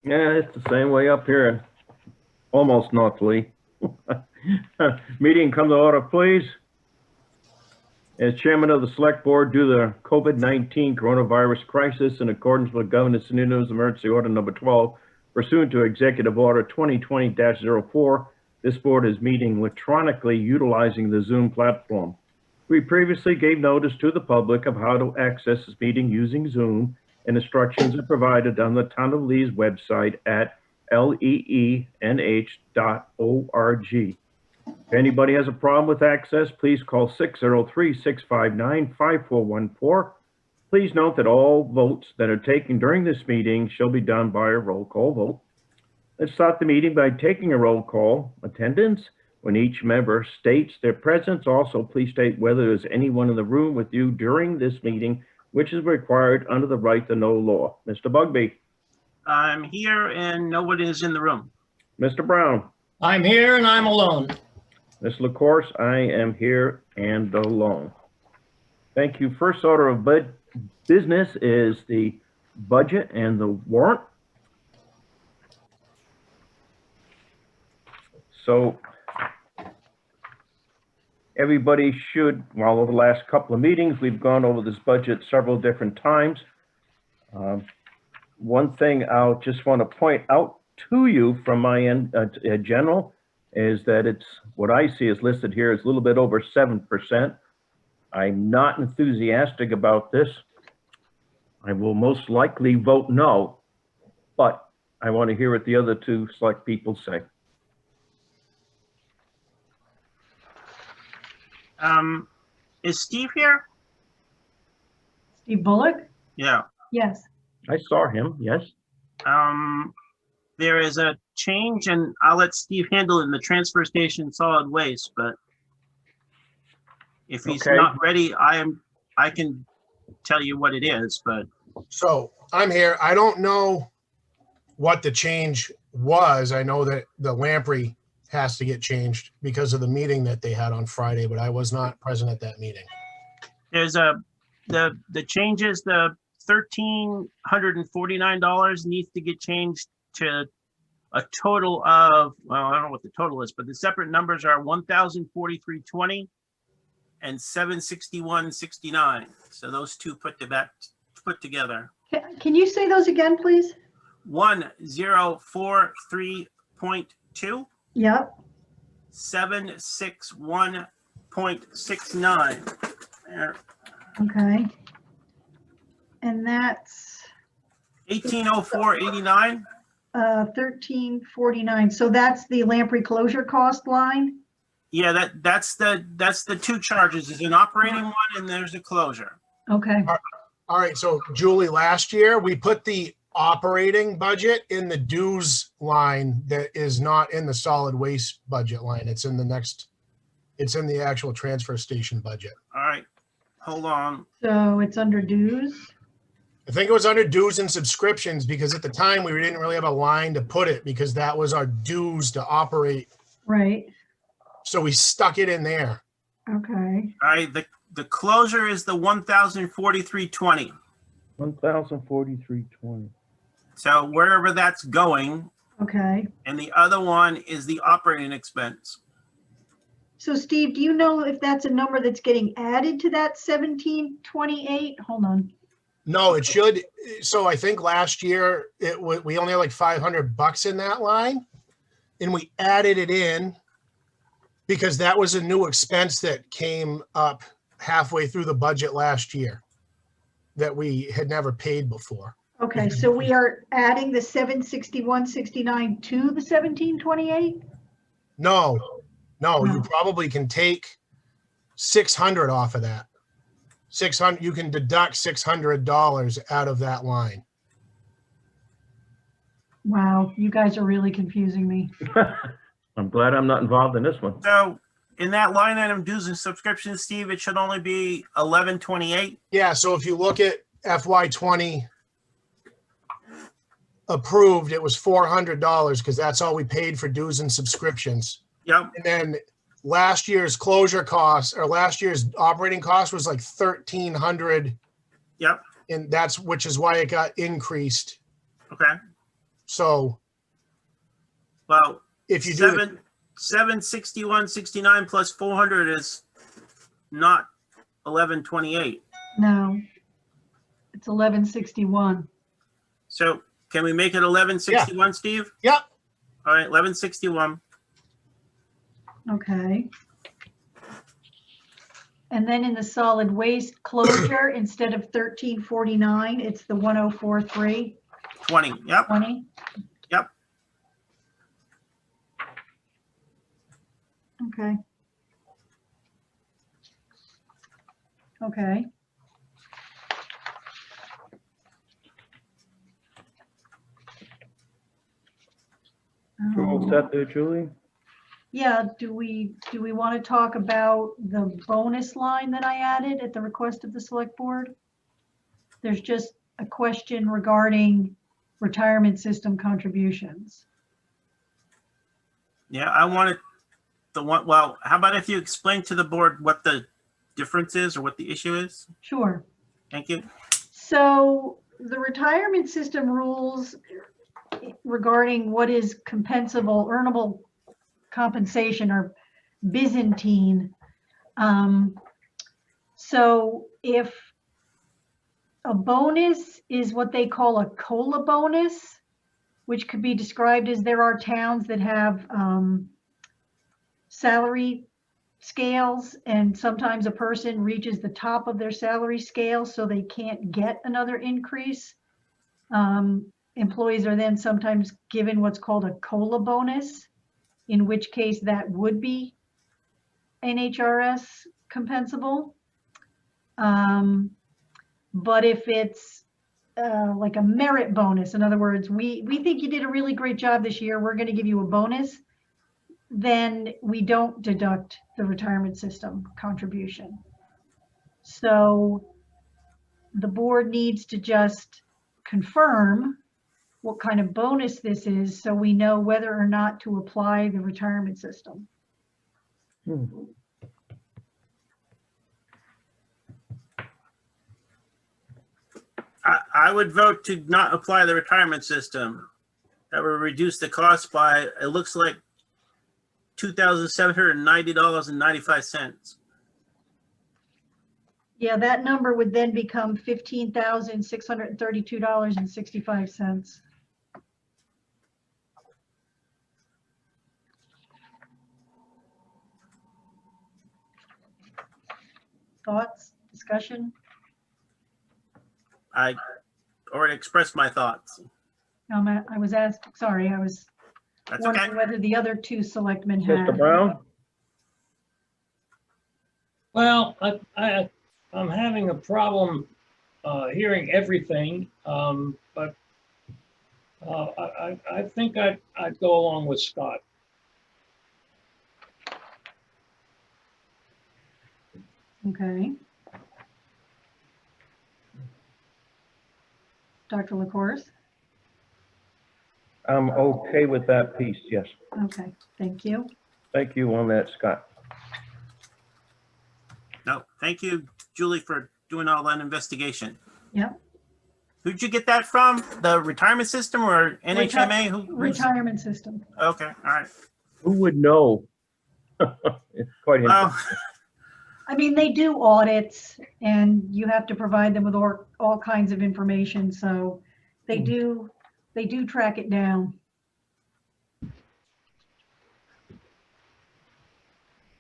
Yeah, it's the same way up here, almost North Lee. Meeting come to order, please. As chairman of the select board, due to the COVID-19 coronavirus crisis, in accordance with Governor Sununu's emergency order number 12, pursuant to executive order 2020-04, this board is meeting electronically utilizing the Zoom platform. We previously gave notice to the public of how to access this meeting using Zoom, and instructions are provided on the Town of Lee's website at leenh.org. If anybody has a problem with access, please call 603-659-5414. Please note that all votes that are taken during this meeting shall be done by a roll call vote. Let's start the meeting by taking a roll call. Attendance. When each member states their presence, also please state whether there's anyone in the room with you during this meeting, which is required under the right to know law. Mr. Bugby. I'm here and no one is in the room. Mr. Brown. I'm here and I'm alone. Ms. LaCourse, I am here and alone. Thank you. First order of business is the budget and the warrant. So everybody should, well, over the last couple of meetings, we've gone over this budget several different times. One thing I'll just want to point out to you from my end, general, is that it's what I see is listed here is a little bit over 7%. I'm not enthusiastic about this. I will most likely vote no, but I want to hear what the other two select people say. Is Steve here? Steve Bullock? Yeah. Yes. I saw him, yes. There is a change, and I'll let Steve handle it in the transfer station solid waste, but if he's Okay. not ready, I can tell you what it is, but So I'm here. I don't know what the change was. I know that the lamprey has to get changed because of the meeting that they had on Friday, but I was not present at that meeting. there's the changes, the $1,349 needs to get changed to a total of, well, I don't know what the total is, but the separate numbers are 1,043.20 and 761.69. So those two put together. Can you say those again, please? 1043.2, Yep. 761.69. There, Okay. And that's 1804.89. 1349. So that's the lamprey closure cost line? Yeah, that's the two charges. There's an operating one and there's a closure. Okay. All right, so Julie, last year we put the operating budget in the dues line that is not in the solid waste budget line. It's in the next, it's in the actual transfer station budget. All right, hold on. So it's under dues? I think it was under dues and subscriptions because at the time we didn't really have a line to put it because that was our dues to operate. Right. So we stuck it in there. Okay. All right, the closure is the 1,043.20. 1,043.20. So wherever that's going, Okay. and the other one is the operating expense. So Steve, do you know if that's a number that's getting added to that 1728? Hold on. No, it should. So I think last year we only had like $500 in that line, and we added it in because that was a new expense that came up halfway through the budget last year that we had never paid before. Okay, so we are adding the 761.69 to the 1728? No, you probably can take 600 off of that. 600, you can deduct $600 out of that line. Wow, you guys are really confusing me. I'm glad I'm not involved in this one. So in that line item, dues and subscriptions, Steve, it should only be 1128. Yeah, so if you look at FY20 approved, it was $400 because that's all we paid for dues and subscriptions. Yep. And then last year's closure costs or last year's operating cost was like 1,300. Yep. And that's, which is why it got increased. Okay. So Well, if you do, 761.69 plus 400 is not 1128. No, it's 1161. So can we make it 1161, Steve? yeah, All right, 1161. Okay. And then in the solid waste closure, instead of 1349, it's the 104320. 20. Yep. Yep. Okay. Okay. You all set there, Julie? Yeah, do we want to talk about the bonus line that I added at the request of the select board? There's just a question regarding retirement system contributions. Yeah, I wanted the one. Well, how about if you explain to the board what the difference is or what the issue is? Sure. Thank you. So the retirement system rules regarding what is compensable, earnable compensation are Byzantine. So if a bonus is what they call a COLA bonus, which could be described as there are towns that have salary scales, and sometimes a person reaches the top of their salary scale, so they can't get another increase. Employees are then sometimes given what's called a COLA bonus, in which case that would be NHRS compensable. But if it's like a merit bonus, in other words, we think you did a really great job this year, we're going to give you a bonus, then we don't deduct the retirement system contribution. So the board needs to just confirm what kind of bonus this is so we know whether or not to apply the retirement system. I would vote to not apply the retirement system. That would reduce the cost by, it looks like, $2,790.95. Yeah, that number would then become $15,632.65. Thoughts, discussion? I already expressed my thoughts. I was asked, sorry, I was That's okay. wondering whether the other two selectmen had. Mr. Brown? Well, I'm having a problem hearing everything, but I think I'd go along with Scott. Okay. Dr. LaCourse? I'm okay with that piece, yes. Okay, thank you. Thank you on that, Scott. No, thank you, Julie, for doing all that investigation. Yep. Who'd you get that from? The retirement system or NHMA? Retirement system. Okay, all right. Who would know? It's quite interesting. Well, I mean, they do audits and you have to provide them with all kinds of information, so they do track it down.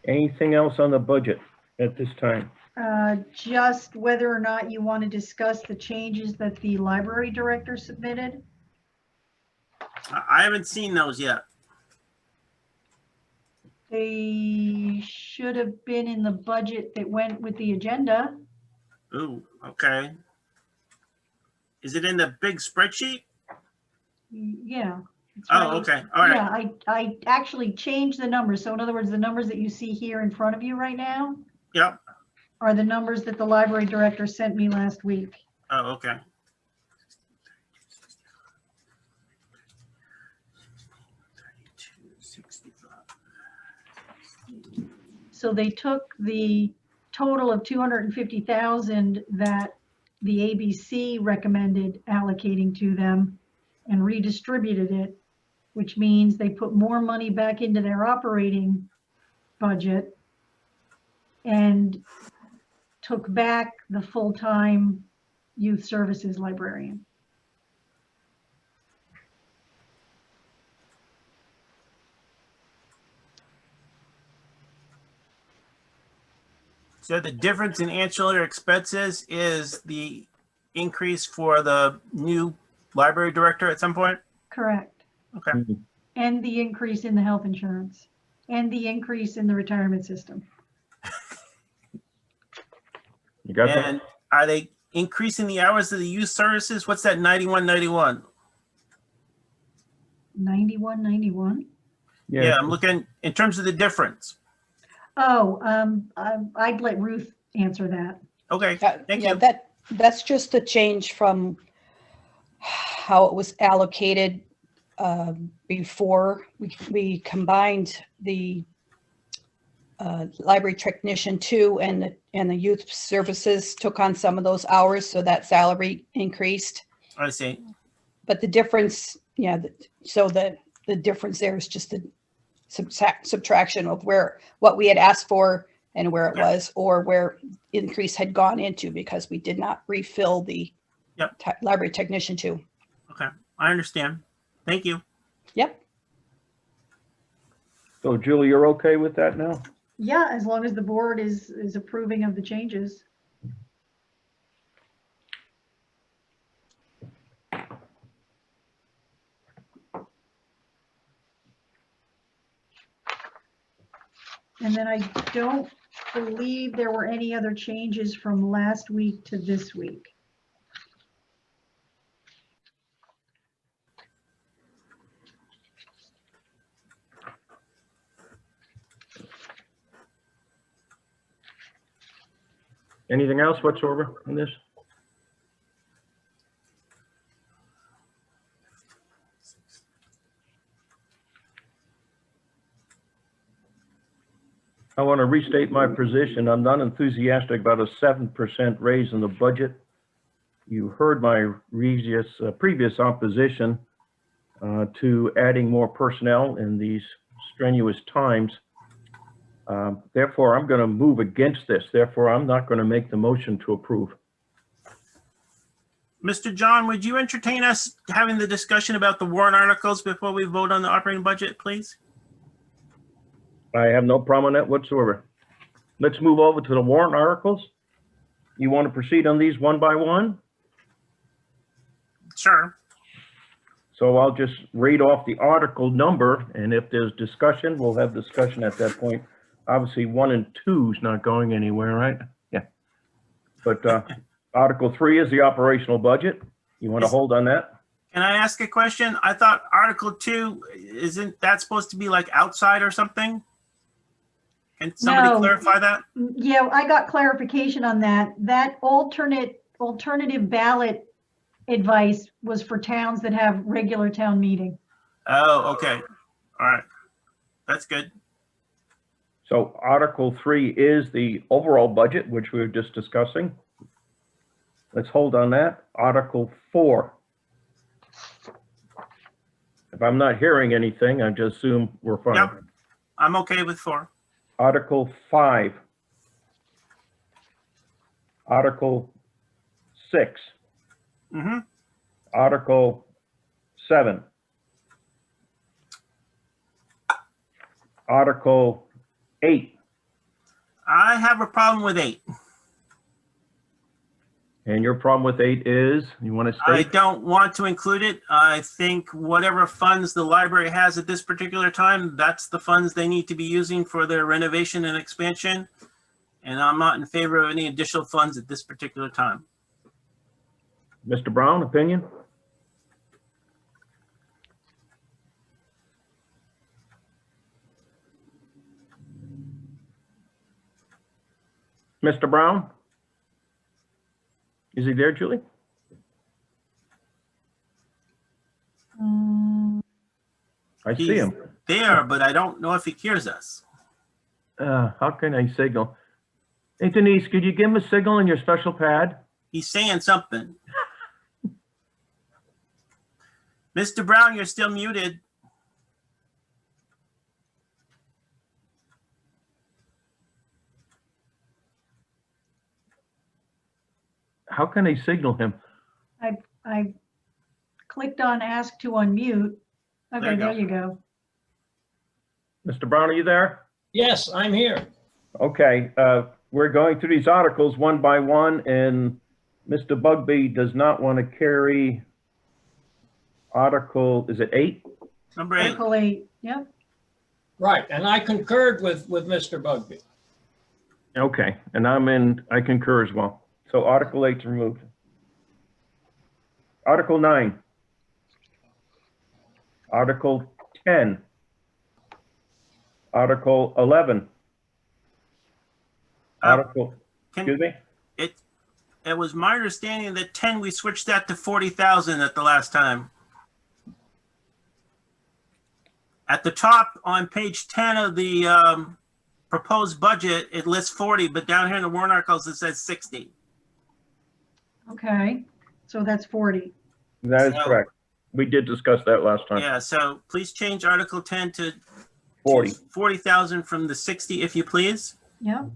Anything else on the budget at this time? Just whether or not you want to discuss the changes that the library director submitted. I haven't seen those yet. They should have been in the budget that went with the agenda. Ooh, okay. Is it in the big spreadsheet? Yeah. it's Oh, right. okay, all right. Yeah, I actually changed the numbers. So in other words, the numbers that you see here in front of you right now Yep. are the numbers that the library director sent me last week. Oh, okay. So they took the total of 250,000 that the ABC recommended allocating to them, and redistributed it, which means they put more money back into their operating budget and took back the full-time youth services librarian. So the difference in ancillary expenses is the increase for the new library director at some point? Correct. Okay. And the increase in the health insurance and the increase in the retirement system. You got that? And are they increasing the hours of the youth services? What's that 9191? 9191. Yeah, I'm looking in terms of the difference. Oh, I'd let Ruth answer that. Okay, thank Yeah, you. that's just a change from how it was allocated before. We combined the library technician 2 and the youth services took on some of those hours, so that salary increased. I see. But the difference, so the difference there is just the subtraction of what we had asked for and where it was, or where increase had gone into, because we did not refill the library technician 2. Okay, I understand. Thank you. Yep. So Julie, you're okay with that now? Yeah, as long as the board is approving of the changes. And then I don't believe there were any other changes from last week to this week. Anything else whatsoever in this? I want to restate my position. I'm not enthusiastic about a 7% raise in the budget. You heard my previous opposition to adding more personnel in these strenuous times. Therefore, I'm going to move against this. Therefore, I'm not going to make the motion to approve. Mr. John, would you entertain us having the discussion about the warrant articles before we vote on the operating budget, please? I have no problem with that whatsoever. Let's move over to the warrant articles. You want to proceed on these one by one? Sure. So I'll just read off the article number, and if there's discussion, we'll have discussion at that point. Obviously, 1 and 2 is not going anywhere, right? Yeah. But Article 3 is the operational budget. You want to hold on that? Can I ask a question? I thought Article 2, isn't that supposed to be like outside or something? Can somebody No. clarify that? Yeah, I got clarification on that. That alternative ballot advice was for towns that have regular town meeting. Oh, okay. All right. That's good. So Article 3 is the overall budget, which we were just discussing. Let's hold on that. Article 4. If I'm not hearing anything, I just assume we're fine. Yep. I'm okay with 4. Article 5. Article 6. Mm-hmm. Article 7. Article 8. I have a problem with 8. And your problem with 8 is, you want to I state? don't want to include it. I think whatever funds the library has at this particular time, that's the funds they need to be using for their renovation and expansion. And I'm not in favor of any additional funds at this particular time. Mr. Brown, opinion? Mr. Brown? Is he there, Julie? I see He's him. there, but I don't know if he hears us. How can I signal? Hey Denise, could you give him a signal on your special pad? He's saying something. Mr. Brown, you're still muted. How can they signal him? I clicked on ask to unmute. There Okay, you go. there you go. Mr. Brown, are you there? Yes, I'm here. Okay, we're going through these articles one by one, and Mr. Bugby does not want to carry Article, is it 8? Number 8. Article 8, yep. Right, and I concurred with Mr. Bugby. Okay, and I concur as well. So Article 8's removed. Article 9. Article 10. Article 11. Article, excuse me? It was my understanding that 10, we switched that to 40,000 at the last time. At the top on page 10 of the proposed budget, it lists 40, but down here in the warrant articles, it says 60. Okay, so that's 40. That is So- correct. We did discuss that last time. Yeah, so please change Article 10 to 40. 40,000 from the 60, if you please. Yep,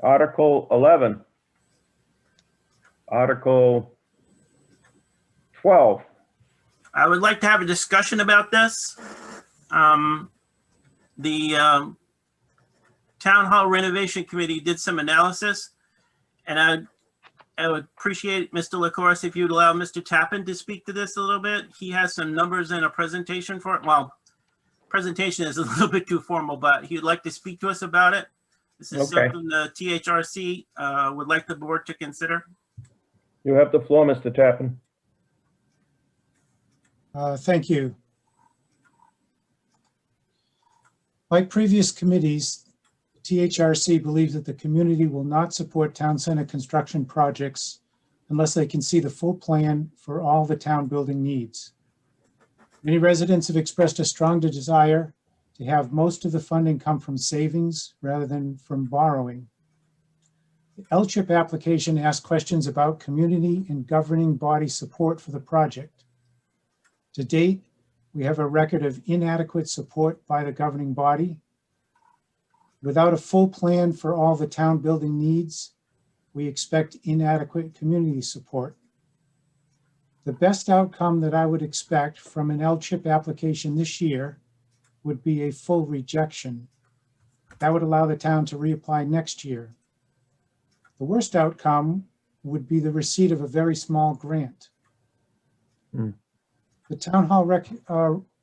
Article 11. Article 12. I would like to have a discussion about this. The Town Hall Renovation Committee did some analysis, and I would appreciate, Mr. LaCourse, if you'd allow Mr. Tappan to speak to this a little bit. He has some numbers and a presentation for it. Well, presentation is a little bit too formal, but he'd like to speak to us about it. This is Okay. something the THRC would like the board to consider. You have the floor, Mr. Tappan. Thank you. Like previous committees, THRC believes that the community will not support town center construction projects unless they can see the full plan for all the town building needs. Many residents have expressed a strong desire to have most of the funding come from savings rather than from borrowing. The LCHIP application asks questions about community and governing body support for the project. To date, we have a record of inadequate support by the governing body. Without a full plan for all the town building needs, we expect inadequate community support. The best outcome that I would expect from an LCHIP application this year would be a full rejection. That would allow the town to reapply next year. The worst outcome would be the receipt of a very small grant. The Town Hall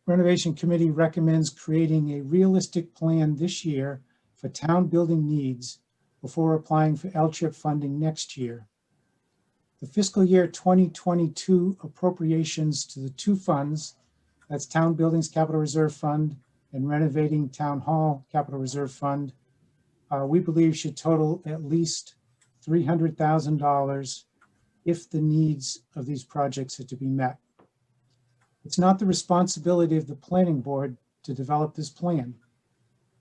Renovation Committee recommends creating a realistic plan this year for town building needs before applying for LCHIP funding next year. The fiscal year 2022 appropriations to the two funds, that's Town Buildings Capital Reserve Fund and Renovating Town Hall Capital Reserve Fund, we believe should total at least $300,000 if the needs of these projects are to be met. It's not the responsibility of the planning board to develop this plan.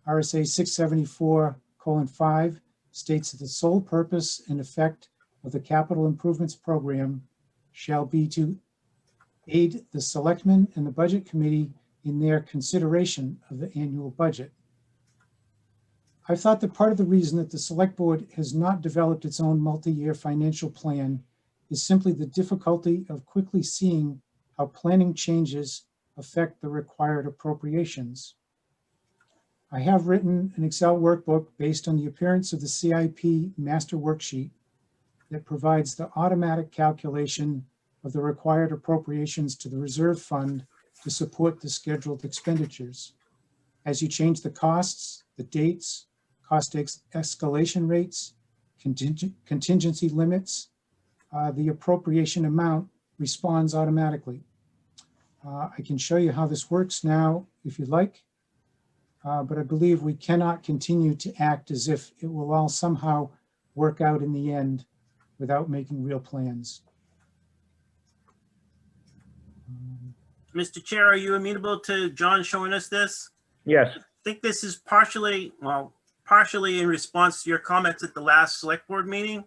RSA 674:5 states that the sole purpose and effect of the capital improvements program shall be to aid the selectmen and the budget committee in their consideration of the annual budget. I thought that part of the reason that the select board has not developed its own multi-year financial plan is simply the difficulty of quickly seeing how planning changes affect the required appropriations. I have written an Excel workbook based on the appearance of the CIP master worksheet that provides the automatic calculation of the required appropriations to the reserve fund to support the scheduled expenditures. As you change the costs, the dates, cost escalation rates, contingency limits, the appropriation amount responds automatically. I can show you how this works now if you'd like, but I believe we cannot continue to act as if it will all somehow work out in the end without making real plans. Mr. Chair, are you amenable to John showing us this? Yes, I think this is partially in response to your comments at the last select board meeting.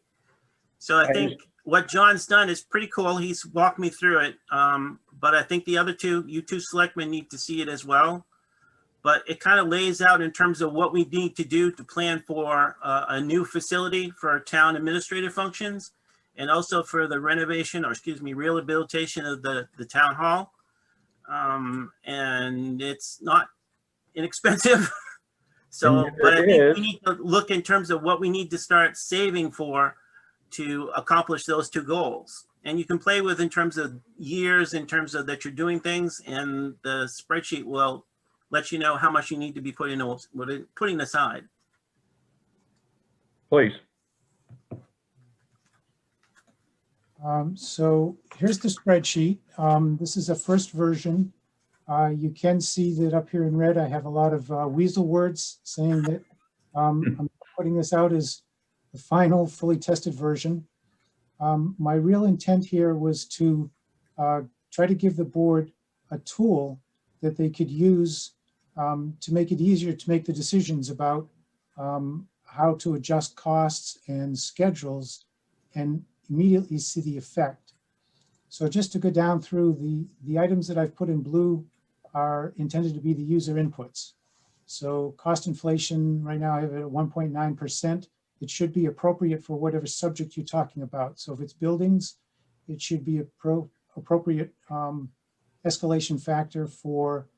So I think what John's done is pretty cool. He's walked me through it. But I think the other you two selectmen need to see it as well. But it kind of lays out in terms of what we need to do to plan for a new facility for our town administrative functions, and also for the renovation, or excuse me, rehabilitation of the town hall. And it's not inexpensive. So, And but I it think is. we need to look in terms of what we need to start saving for to accomplish those two goals. And you can play with in terms of years, in terms of that you're doing things, and the spreadsheet will let you know how much you need to be putting aside. Please. So here's the spreadsheet. This is a first version. You can see that up here in red, I have a lot of weasel words saying that I'm putting this out as the final fully tested version. My real intent here was to try to give the board a tool that they could use to make it easier to make the decisions about how to adjust costs and schedules and immediately see the effect. So just to go down through the items that I've put in blue are intended to be the user inputs. So cost inflation, right now I have it at 1.9%. It should be appropriate for whatever subject you're talking about. So if it's buildings, it should be appropriate escalation factor for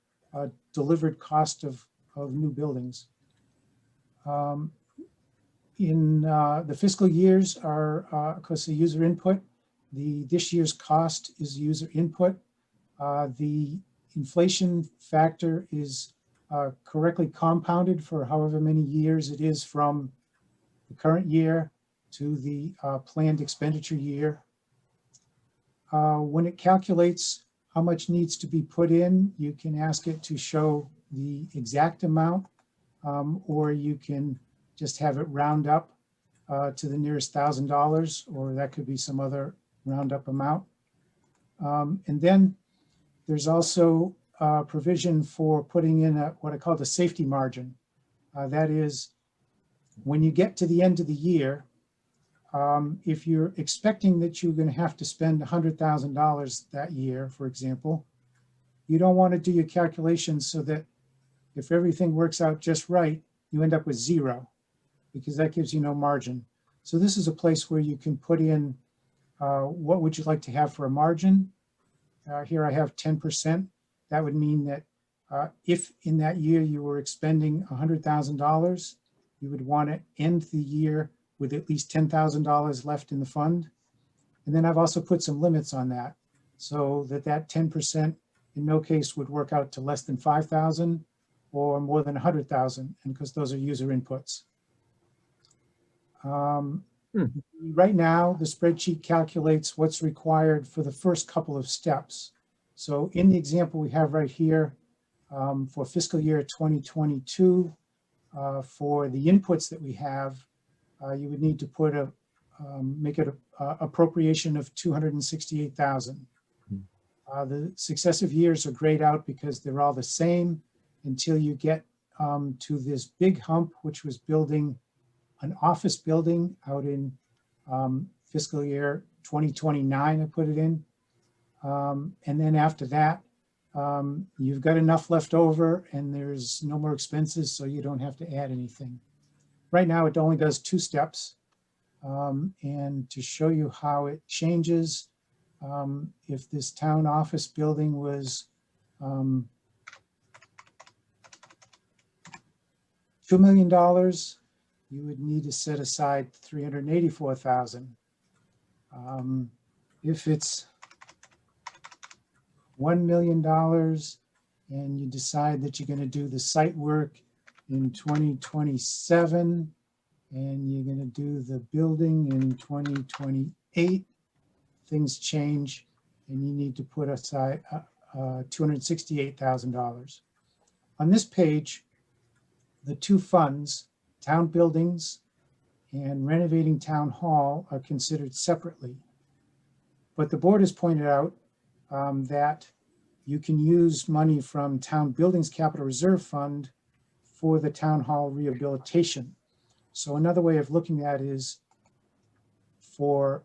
delivered cost of new buildings. In the fiscal years are, of course, the user input. This year's cost is user input. The inflation factor is correctly compounded for however many years it is from the current year to the planned expenditure year. When it calculates how much needs to be put in, you can ask it to show the exact amount, or you can just have it round up to the nearest $1,000, or that could be some other roundup amount. And then there's also a provision for putting in what I call the safety margin. That is, when you get to the end of the year, if you're expecting that you're going to have to spend $100,000 that year, for example, you don't want to do your calculations so that if everything works out just right, you end up with zero, because that gives you no margin. So this is a place where you can put in what would you like to have for a margin. Here I have 10%. That would mean that if in that year you were expending $100,000, you would want to end the year with at least $10,000 left in the fund. And then I've also put some limits on that, so that 10% in no case would work out to less than 5,000 or more than 100,000, and because those are user inputs. Right now, the spreadsheet calculates what's required for the first couple of steps. So in the example we have right here, for fiscal year 2022, for the inputs that we have, you would need to put make it a appropriation of 268,000. The successive years are grayed out because they're all the same until you get to this big hump, which was building an office building out in fiscal year 2029, I put it in. And then after that, you've got enough left over and there's no more expenses, so you don't have to add anything. Right now, it only does 2 steps. And to show you how it changes, if this town office building was $2 million, you would need to set aside $384,000. If it's $1 million and you decide that you're going to do the site work in 2027 and you're going to do the building in 2028, things change and you need to put aside $268,000. On this page, the 2 funds, town buildings and renovating town hall, are considered separately. But the board has pointed out that you can use money from town buildings capital reserve fund for the town hall rehabilitation. So another way of looking at it is for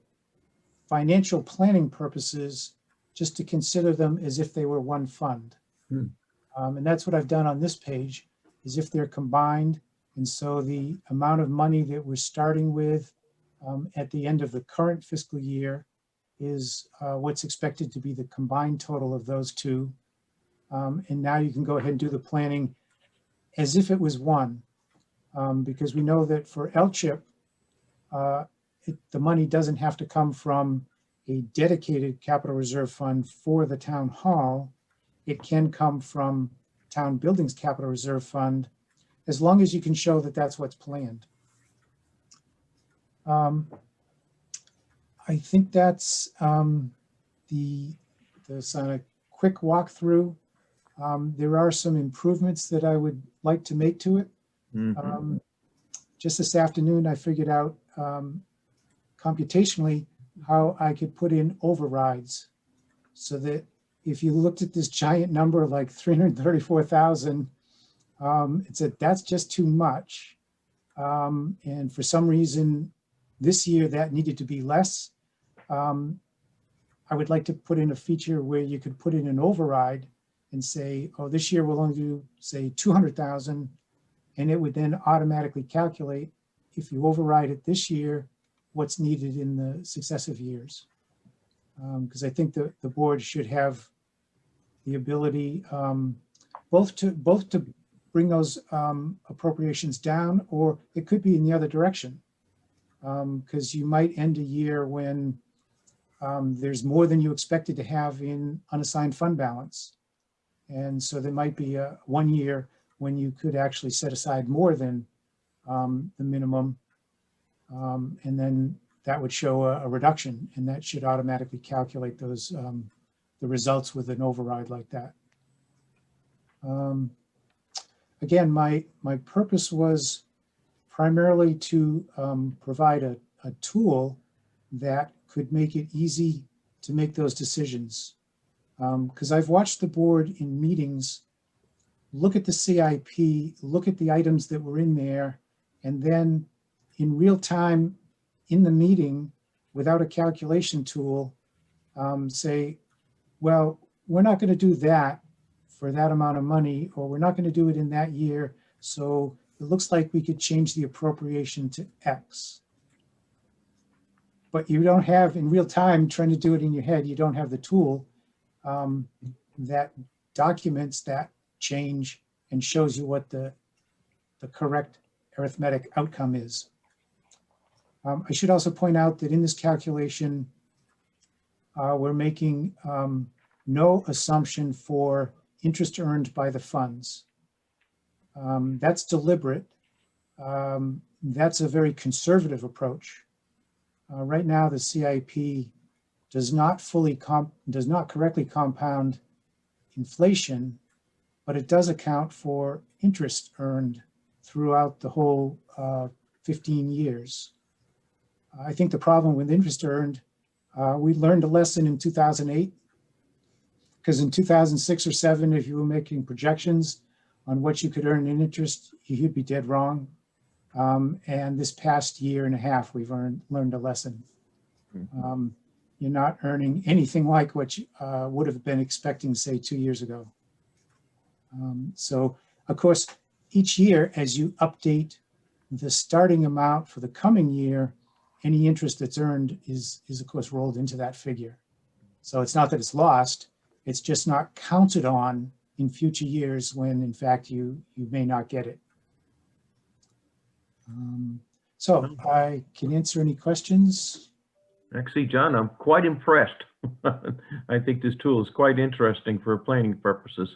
financial planning purposes, just to consider them as if they were one fund. And that's what I've done on this page, is if they're combined. And so the amount of money that we're starting with at the end of the current fiscal year is what's expected to be the combined total of those two. And now you can go ahead and do the planning as if it was one, because we know that for LCHIP, the money doesn't have to come from a dedicated capital reserve fund for the town hall. It can come from town buildings capital reserve fund, as long as you can show that that's what's planned. I think that's the sort of quick walkthrough. There are some improvements that I would like to make to it. Just this afternoon, I figured out computationally how I could put in overrides, so that if you looked at this giant number like 334,000, it said that's just too much. And for some reason, this year that needed to be less. I would like to put in a feature where you could put in an override and say, oh, this year we'll only do, say, 200,000. And it would then automatically calculate, if you override it this year, what's needed in the successive years. Because I think the board should have the ability both to bring those appropriations down, or it could be in the other direction. Because you might end a year when there's more than you expected to have in unassigned fund balance. And so there might be one year when you could actually set aside more than the minimum. And then that would show a reduction, and that should automatically calculate those the results with an override like that. Again, my purpose was primarily to provide a tool that could make it easy to make those decisions. Because I've watched the board in meetings look at the CIP, look at the items that were in there, and then in real time in the meeting, without a calculation tool, say, well, we're not going to do that for that amount of money, or we're not going to do it in that year. So it looks like we could change the appropriation to X. But you don't have, in real time, trying to do it in your head, you don't have the tool that documents that change and shows you what the correct arithmetic outcome is. I should also point out that in this calculation, we're making no assumption for interest earned by the funds. That's deliberate. That's a very conservative approach. Right now, the CIP does not correctly compound inflation, but it does account for interest earned throughout the whole 15 years. I think the problem with interest earned, we learned a lesson in 2008, because in 2006 or 7, if you were making projections on what you could earn in interest, you'd be dead wrong. And this past year and a half, we've learned a lesson. You're not earning anything like what you would have been expecting, say, 2 years ago. So, of course, each year, as you update the starting amount for the coming year, any interest that's earned is of course rolled into that figure. So it's not that it's lost, it's just not counted on in future years when in fact you may not get it. So I can answer any questions. Actually, John, I'm quite impressed. I think this tool is quite interesting for planning purposes.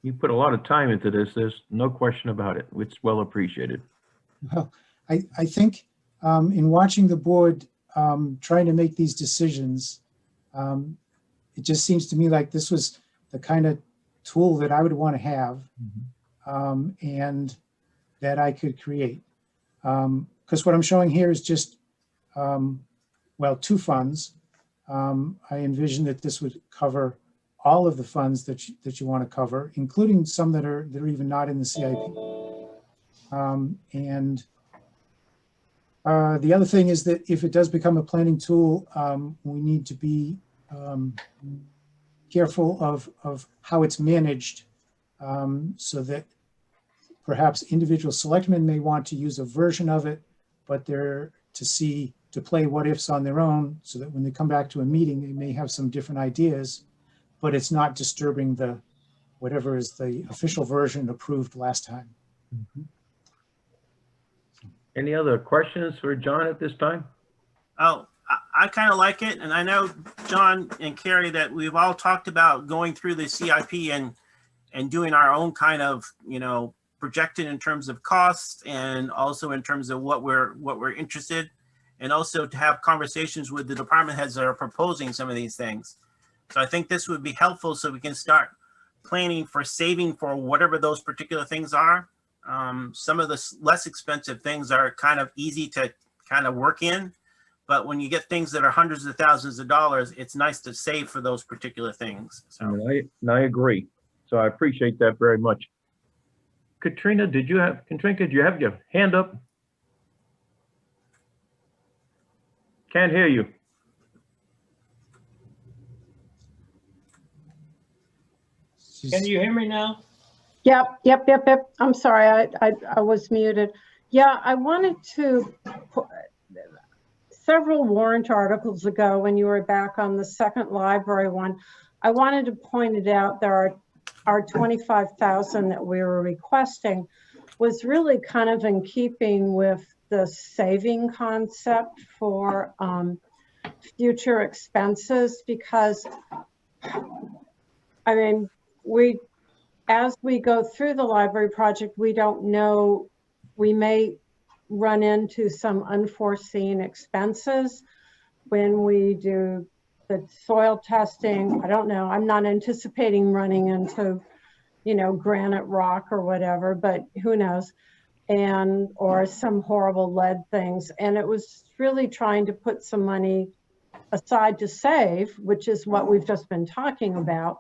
You put a lot of time into this. There's no question about it. It's well appreciated. Well, I think in watching the board trying to make these decisions, it just seems to me like this was the kind of tool that I would want to have and that I could create. Because what I'm showing here is just, well, 2 funds. I envision that this would cover all of the funds that you want to cover, including some that are even not in the CIP. And The other thing is that if it does become a planning tool, we need to be careful of how it's managed, so that perhaps individual selectmen may want to use a version of it, but they're to play what ifs on their own, so that when they come back to a meeting, they may have some different ideas, but it's not disturbing whatever is the official version approved last time. Any other questions for John at this time? Oh, I kind of like it. And I know John and Carrie that we've all talked about going through the CIP and doing our own kind of, projected in terms of costs and also in terms of what we're interested, and also to have conversations with the department heads that are proposing some of these things. So I think this would be helpful so we can start planning for saving for whatever those particular things are. Some of the less expensive things are kind of easy to kind of work in, but when you get things that are hundreds of thousands of dollars, it's nice to save for those particular things. So I agree. So I appreciate that very much. Katrina, did you have your hand up? Can't hear you. Can you hear me now? Yep. I'm sorry, I was muted. Yeah, I wanted to, several warrant articles ago, when you were back on the second library one, I wanted to point it out, there are our 25,000 that we were requesting was really kind of in keeping with the saving concept for future expenses, because I mean, as we go through the library project, we don't know, we may run into some unforeseen expenses when we do the soil testing. I don't know, I'm not anticipating running into, granite rock or whatever, but who knows, or some horrible lead things. And it was really trying to put some money aside to save, which is what we've just been talking about,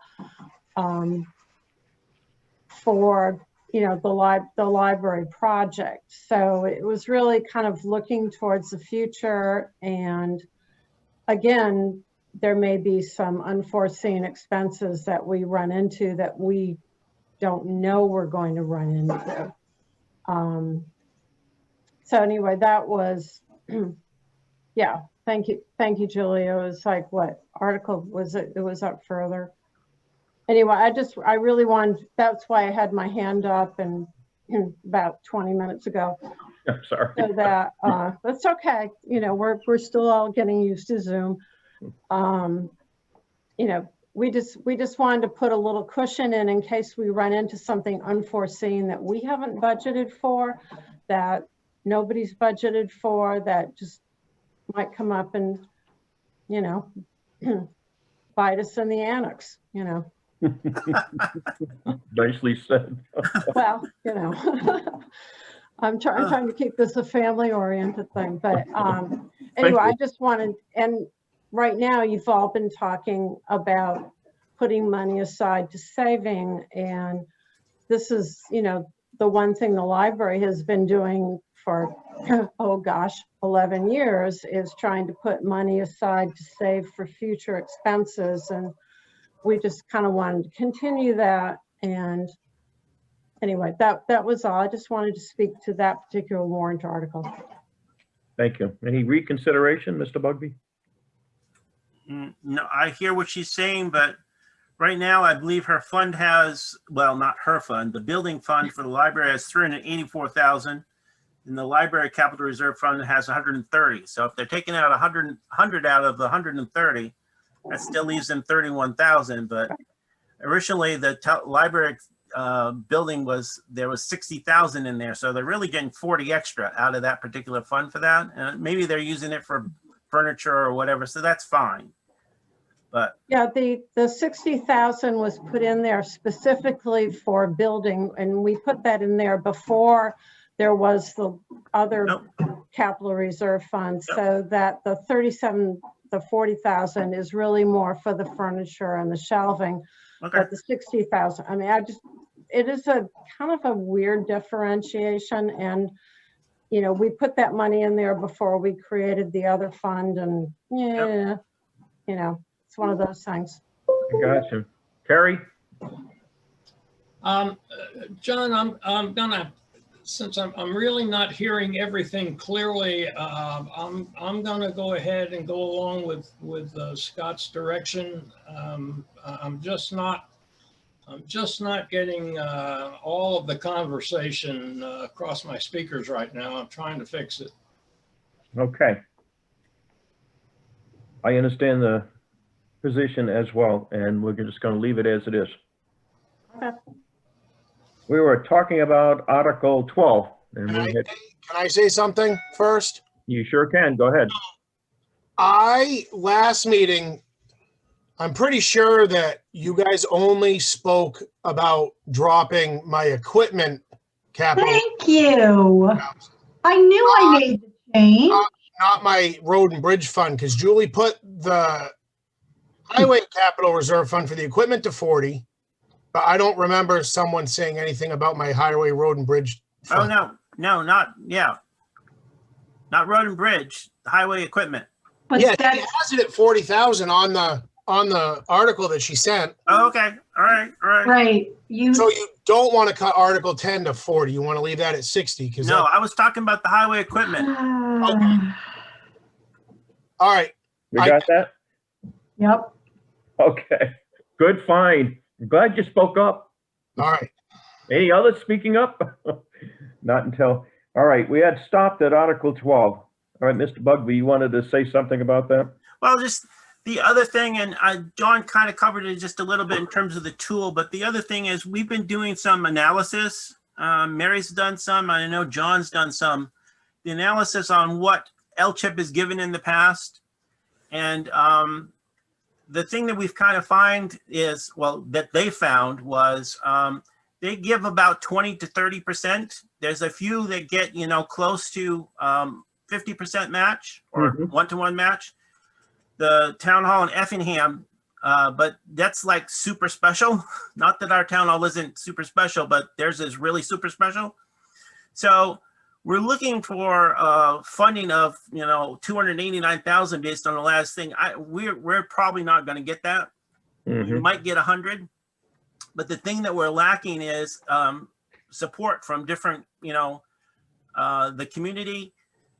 for the library project. So it was really kind of looking towards the future, and again, there may be some unforeseen expenses that we run into that we don't know we're going to run into. So anyway, that was yeah, thank you, Julia. It was like, what article was it? It was up further. Anyway, I really wanted, that's why I had my hand up and about 20 minutes ago. I'm sorry. So that, that's okay. We're still all getting used to Zoom. We just wanted to put a little cushion in case we run into something unforeseen that we haven't budgeted for, that nobody's budgeted for, that just might come up and, bite us in the annex, Nicely said. Well, I'm trying to keep this a family-oriented thing, but anyway, I just wanted, and right now you've all been talking about putting money aside to saving, and this is, the one thing the library has been doing for, 11 years, is trying to put money aside to save for future expenses, and we just kind of wanted to continue that. And anyway, that was all. I just wanted to speak to that particular warrant article. Thank you. Any reconsideration, Mr. Bugby? No, I hear what she's saying, but right now I believe her fund has, well, not her fund, the building fund for the library has 384,000, and the library capital reserve fund has 130. So if they're taking out 100 out of the 130, that still leaves them 31,000. But originally the library building there was 60,000 in there. So they're really getting 40 extra out of that particular fund for that. And maybe they're using it for furniture or whatever. So that's fine. But yeah, the 60,000 was put in there specifically for building, and we put that in there before there was the other capital reserve fund. So that the 40,000 is really more for the furniture and the shelving. okay. But the 60,000, I mean, it is a kind of a weird differentiation, and you know, we put that money in there before we created the other fund and, yeah, you know, it's one of those things. I got you. Carrie? John, I'm gonna, since I'm really not hearing everything clearly, I'm gonna go ahead and go along with Scott's direction. I'm just not getting all of the conversation across my speakers right now. I'm trying to fix it. Okay. I understand the position as well, and we're just going to leave it as it is. Okay. We were talking about Article 12, and Can we had, I say something first? you sure can. Go ahead. Last meeting, I'm pretty sure that you guys only spoke about dropping my equipment capital, Thank you. I knew I made the change. not my road and bridge fund, because Julie put the highway capital reserve fund for the equipment to 40, but I don't remember someone saying anything about my highway, road and bridge Oh, fund. no, not road and bridge, highway equipment. But Yeah, she that's, has it at 40,000 on the article that she sent. Oh, okay, all right. right, you, So you don't want to cut Article 10 to 40. You want to leave that at 60 because No, I was talking about the highway equipment. all right. We got that? yep. Okay. Good find. I'm glad you spoke up. All right. Any others speaking up? Not until, all right, we had stopped at Article 12. All right, Mr. Bugby, you wanted to say something about that? Well, just the other thing, and John kind of covered it just a little bit in terms of the tool, but the other thing is we've been doing some analysis. Mary's done some, I know John's done some. The analysis on what LCHIP has given in the past. And the thing that we've kind of find is, well, that they found was they give about 20 to 30%. There's a few that get, you know, close to 50% match or one-to-one match. The town hall in Effingham, but that's like super special. Not that our town hall isn't super special, but theirs is really super special. So we're looking for funding of, you know, 289,000 based on the last thing. We're probably not going to get that. We might get 100, but the thing that we're lacking is support from different, you know, the community.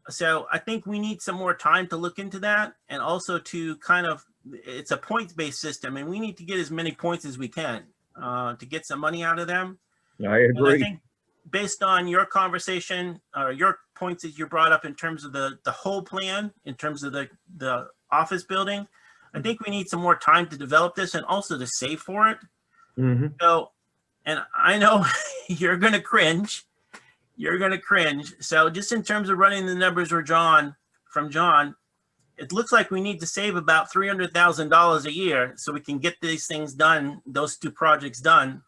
So I think we need some more time to look into that, and also to kind of, it's a points-based system, and we need to get as many points as we can to get some money out of them. I And I agree. think based on your conversation or your points that you brought up in terms of the whole plan, in terms of the office building, I think we need some more time to develop this and also to save for it. So, and I know you're going to cringe. You're going to cringe. So just in terms of running the numbers from John, it looks like we need to save about $300,000 a year so we can get these things done, those two projects done.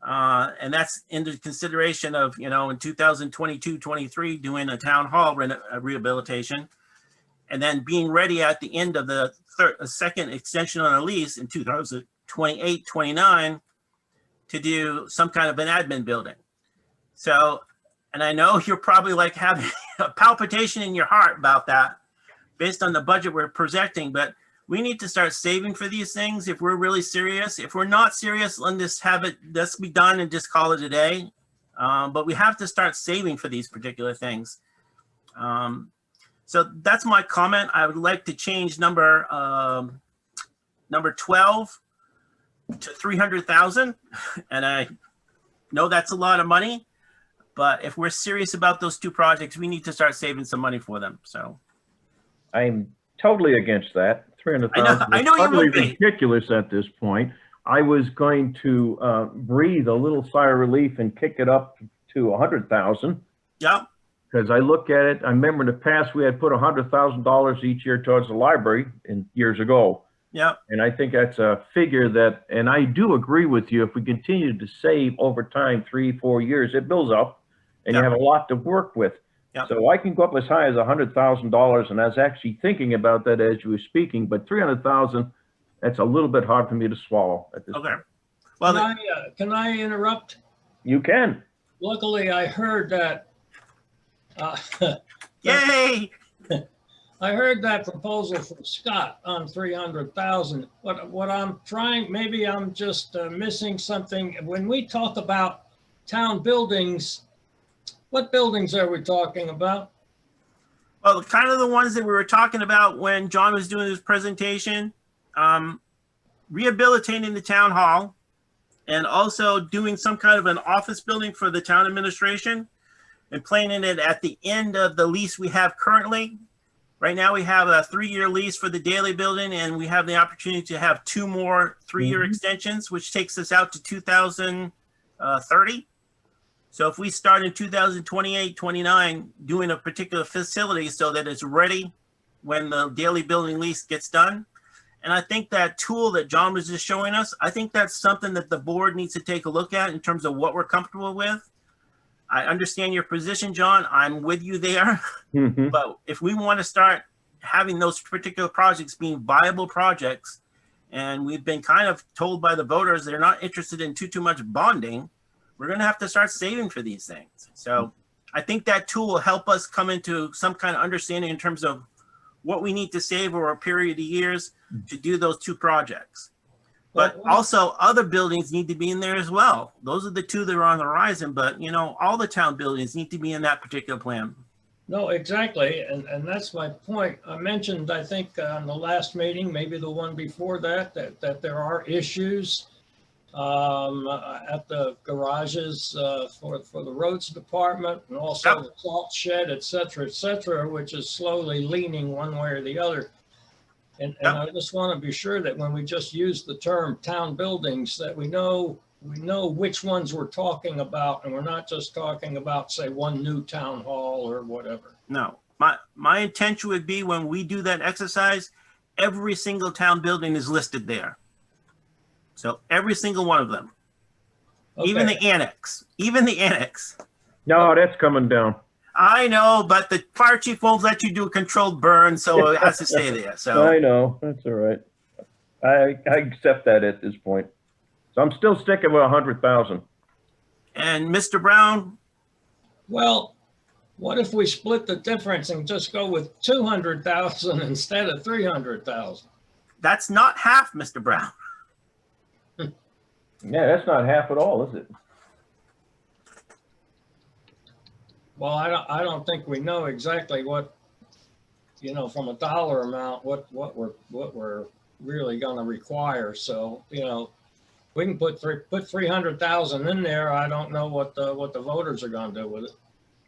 And that's into consideration of, you know, in 2022-23, doing a town hall rehabilitation, and then being ready at the end of the second extension on a lease in 2028-29 to do some kind of an admin building. So, and I know you're probably like having a palpitation in your heart about that based on the budget we're projecting, but we need to start saving for these things if we're really serious. If we're not serious, let's be done and just call it a day. But we have to start saving for these particular things. So that's my comment. I would like to change number 12 to 300,000. And I know that's a lot of money, but if we're serious about those two projects, we need to start saving some money for them. So I'm totally against that. 300,000 I know is you utterly would be. ridiculous at this point. I was going to breathe a little sigh of relief and kick it up to 100,000. yeah, Because I look at it, I remember in the past, we had put $100,000 each year towards the library years ago. yeah, And I think that's a figure that, and I do agree with you, if we continue to save over time, 3-4 years, it builds up and you Yeah. have a lot to work with. Yeah. So I can go up as high as $100,000, and I was actually thinking about that as you were speaking, but 300,000, that's a little bit hard for me to swallow at this okay. point. Well, Can I interrupt? You can. Luckily, I heard that Uh, Yay! I heard that proposal from Scott on 300,000. What I'm trying, maybe I'm just missing something. When we talk about town buildings, what buildings are we talking about? Well, kind of the ones that we were talking about when John was doing his presentation, rehabilitating the town hall and also doing some kind of an office building for the town administration and planning it at the end of the lease we have currently. Right now, we have a 3-year lease for the Daily building, and we have the opportunity to have 2 more 3-year extensions, which takes us out to 2030. So if we start in 2028, 29, doing a particular facility so that it's ready when the Daily building lease gets done. And I think that tool that John was just showing us, I think that's something that the board needs to take a look at in terms of what we're comfortable with. I understand your position, John. I'm with you there. Mhm. But if we want to start having those particular projects being viable projects, and we've been kind of told by the voters they're not interested in too much bonding, we're going to have to start saving for these things. So I think that tool will help us come into some kind of understanding in terms of what we need to save over a period of years to do those 2 projects. But also other buildings need to be in there as well. Those are the 2 that are on the horizon, but you know, all the town buildings need to be in that particular plan. No, exactly. And that's my point. I mentioned, I think on the last meeting, maybe the one before that, that there are issues at the garages for the roads department and also Yep. the salt shed, et cetera, which is slowly leaning one way or the other. And I just want to be sure that when we just use the term town buildings, that we know which ones we're talking about, and we're not just talking about, say, one new town hall or whatever. No, my intention would be when we do that exercise, every single town building is listed there. So every single one of them, even Okay. the annex, No, that's coming down. I know, but the fire chief won't let you do a controlled burn, so it has to stay there. So I know, that's all right. I accept that at this point. So I'm still sticking with 100,000. and Mr. Brown, Well, what if we split the difference and just go with 200,000 instead of 300,000? that's not half, Mr. Brown. Yeah, that's not half at all, is it? Well, I don't think we know exactly what, you know, from a dollar amount, what we're really going to require. So, you know, we can put 300,000 in there. I don't know what the voters are going to do with it.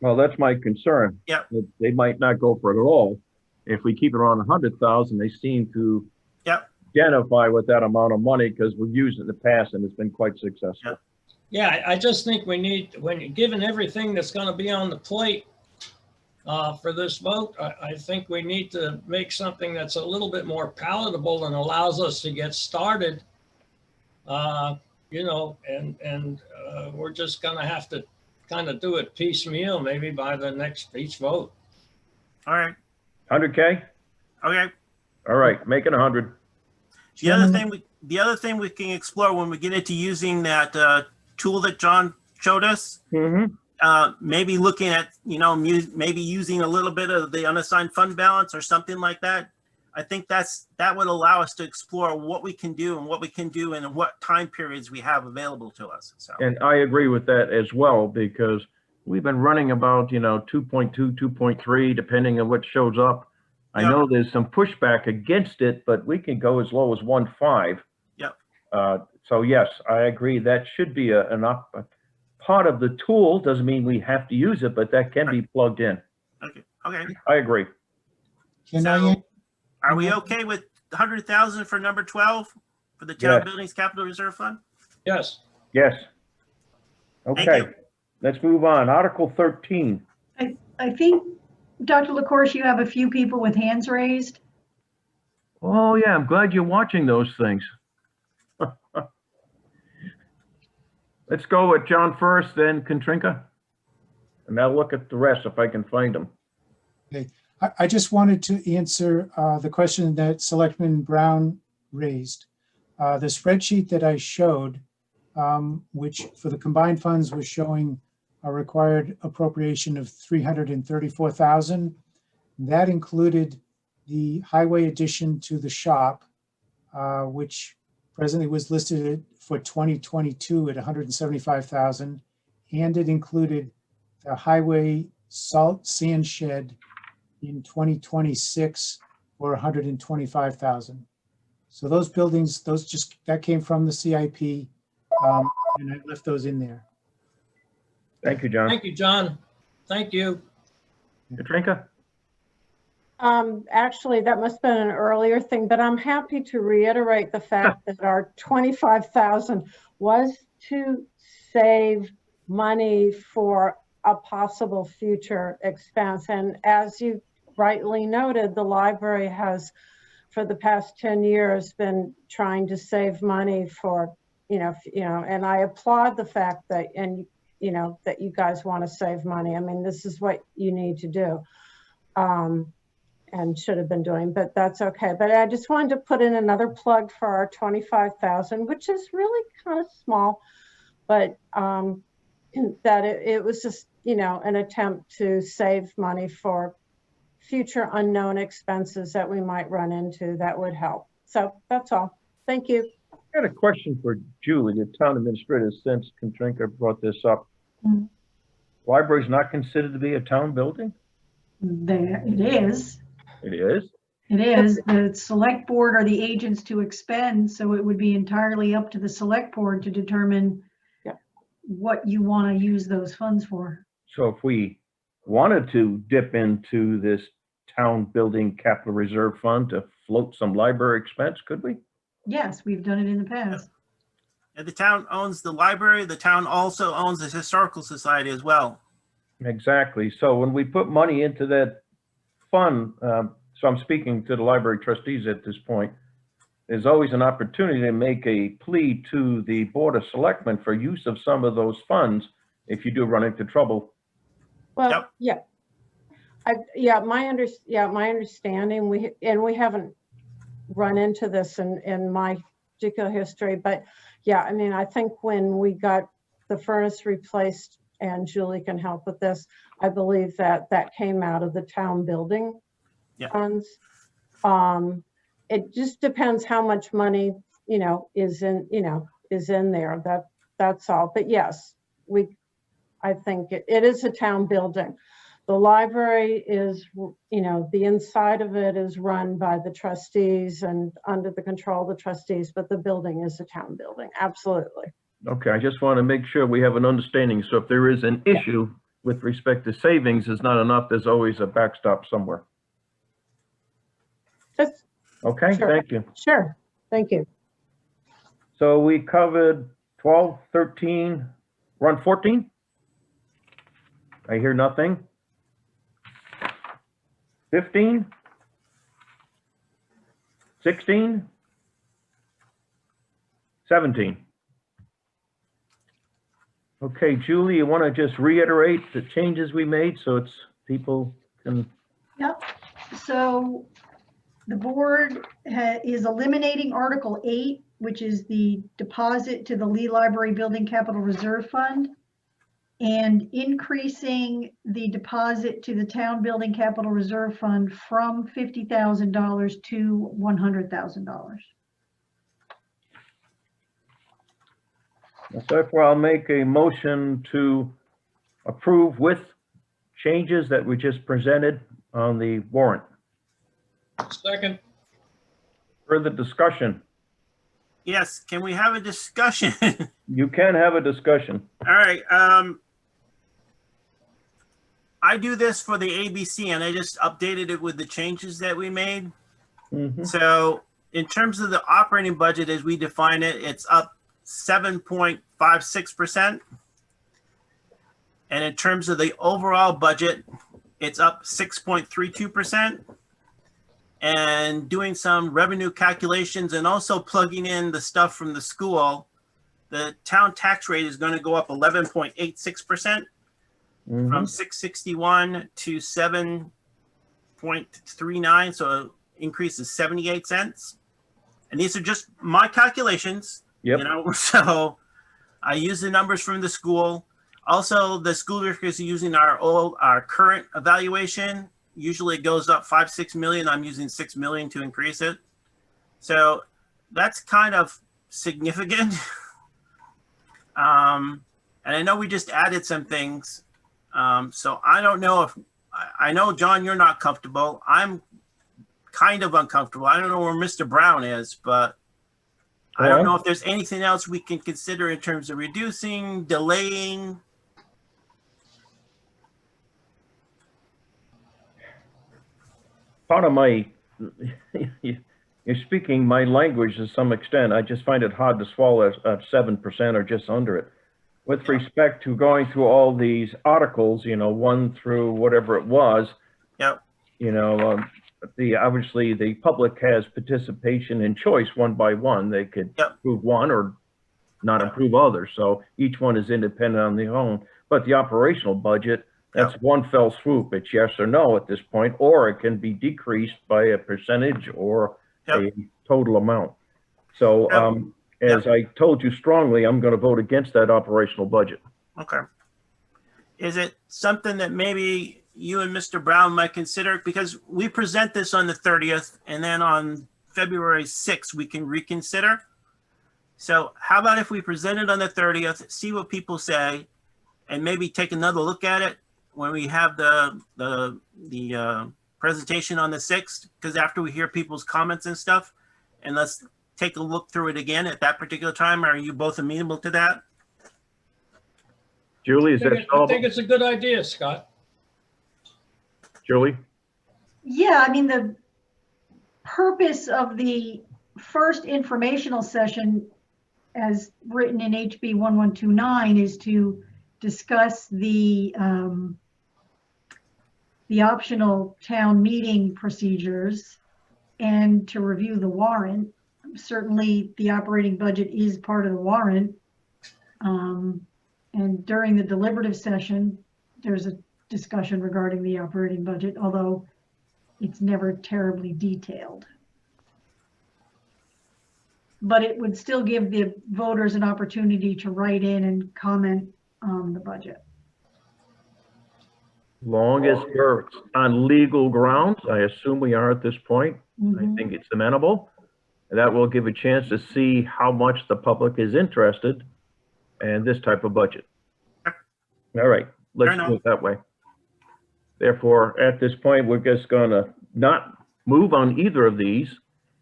Well, that's my concern. Yep. That they might not go for it at all. If we keep it around 100,000, they seem to Yep. identify with that amount of money because we've used it in the past and it's been quite successful. Yep. Yeah, I just think we need, given everything that's going to be on the plate for this vote, I think we need to make something that's a little bit more palatable and allows us to get started. You know, and we're just going to have to kind of do it piecemeal, maybe by the next each vote. All right. 100K? Okay. All right, make it 100. The other thing we can explore when we get into using that tool that John showed us, Mm-hmm. maybe looking at, you know, maybe using a little bit of the unassigned fund balance or something like that. I think that would allow us to explore what we can do and what we can do and what time periods we have available to us. So, And I agree with that as well, because we've been running about, 2.2, 2.3, depending on what shows up. I Yeah. know there's some pushback against it, but we can go as low as 1.5. Yep. So yes, I agree. That should be a part of the tool. Doesn't mean we have to use it, but that can be plugged in. okay. I agree. Can So- I, Are we okay with 100,000 for number 12 for the town Yes. buildings capital reserve fund? Yes. Yes. Thank Okay, you. let's move on. Article 13. I think, Dr. LaCourse, you have a few people with hands raised. Oh, yeah, I'm glad you're watching those things. Let's go with John first, then Katrinka. And I'll look at the rest if I can find them. I just wanted to answer the question that Selectman Brown raised. The spreadsheet that I showed, which for the combined funds was showing a required appropriation of $334,000. That included the highway addition to the shop, which presently was listed for 2022 at $175,000. And it included the highway salt sand shed in 2026 for $125,000. So those buildings, that came from the CIP, and I left those in there. Thank you, John. Thank you, John. Thank you. Katrinka? Actually, that must have been an earlier thing, but I'm happy to reiterate the fact that our 25,000 was to save money for a possible future expense. And as you rightly noted, the library has, for the past 10 years, been trying to save money for, and I applaud the fact that, that you guys want to save money. I mean, this is what you need to do. And should have been doing, but that's okay. But I just wanted to put in another plug for our 25,000, which is really kind of small, but that it was just, an attempt to save money for future unknown expenses that we might run into that would help. So that's all. Thank you. I got a question for Julie, the town administrator, since Katrinka brought this up. Mhm. Library is not considered to be a town building? There, it is. It is? It is. The select board are the agents to expend, so it would be entirely up to the select board to determine what you want to use those funds for. So if we wanted to dip into this town building capital reserve fund to float some library expense, could we? Yes, we've done it in the past. And the town owns the library. The town also owns the Historical Society as well. Exactly. So when we put money into that fund, so I'm speaking to the library trustees at this point, there's always an opportunity to make a plea to the Board of Selectmen for use of some of those funds if you do run into trouble. Well, Yep. my understanding, we haven't run into this in my particular history, but yeah, I mean, I think when we got the furnace replaced, and Julie can help with this, I believe that came out of the town building funds. It just depends how much money, is in there. That's all. But yes, I think it is a town building. The library is, the inside of it is run by the trustees and under the control of the trustees, but the building is a town building. Absolutely. Okay, I just want to make sure we have an understanding. So if there is an issue with respect to savings is not enough, there's always a backstop somewhere. Just, Okay, Sure. thank you. sure. Thank you. So we covered 12, 13, we're on 14? I hear nothing. 15? 16? 17? Okay, Julie, you want to just reiterate the changes we made so it's people can, Yep. So the board is eliminating Article 8, which is the deposit to the Lee Library Building Capital Reserve Fund, and increasing the deposit to the Town Building Capital Reserve Fund from $50,000 to $100,000. therefore I'll make a motion to approve with changes that we just presented on the warrant. Second. Further discussion? Yes, can we have a discussion? You can have a discussion. All right, I do this for the ABC and I just updated it with the changes that we made. Mhm. So in terms of the operating budget as we define it, it's up 7.56%. And in terms of the overall budget, it's up 6.32%. And doing some revenue calculations and also plugging in the stuff from the school, the town tax rate is going to go up 11.86%. Mhm. From 661 to 7.39, so increase is 78 cents. And these are just my calculations, Yep. so I use the numbers from the school. Also, the school district is using our current evaluation. Usually it goes up 5-6 million. I'm using 6 million to increase it. So that's kind of significant. And I know we just added some things. So I don't know if, I know, John, you're not comfortable. I'm kind of uncomfortable. I don't know where Mr. Brown is, but I don't know if there's anything else we can consider in terms of reducing, delaying. Part of my, you're speaking my language to some extent. I just find it hard to swallow at 7% or just under it. With respect to going through all these articles, 1 through whatever it was. Yep. Obviously the public has participation in choice one by one. They could approve one or not approve others. So each one is independent on their own. But the operational budget, that's one fell swoop. It's yes or no at this point, or it can be decreased by a percentage or a total amount. So as I told you strongly, I'm going to vote against that operational budget. Okay. Is it something that maybe you and Mr. Brown might consider? Because we present this on the 30th, and then on February 6th, we can reconsider. So how about if we present it on the 30th, see what people say, and maybe take another look at it when we have the presentation on the 6th? Because after we hear people's comments and stuff, and let's take a look through it again at that particular time. Are you both amenable to that? Julie, is that I think it's a good idea, Scott. Julie? Yeah, I mean, the purpose of the first informational session as written in HB 1129 is to discuss the optional town meeting procedures and to review the warrant. Certainly the operating budget is part of the warrant. And during the deliberative session, there's a discussion regarding the operating budget, although it's never terribly detailed. But it would still give the voters an opportunity to write in and comment on the budget. Long as we're on legal grounds, I assume we are at this point. I think it's amenable. That will give a chance to see how much the public is interested in this type of budget. All right, let's do it that way. Therefore, at this point, we're just gonna not move on either of these.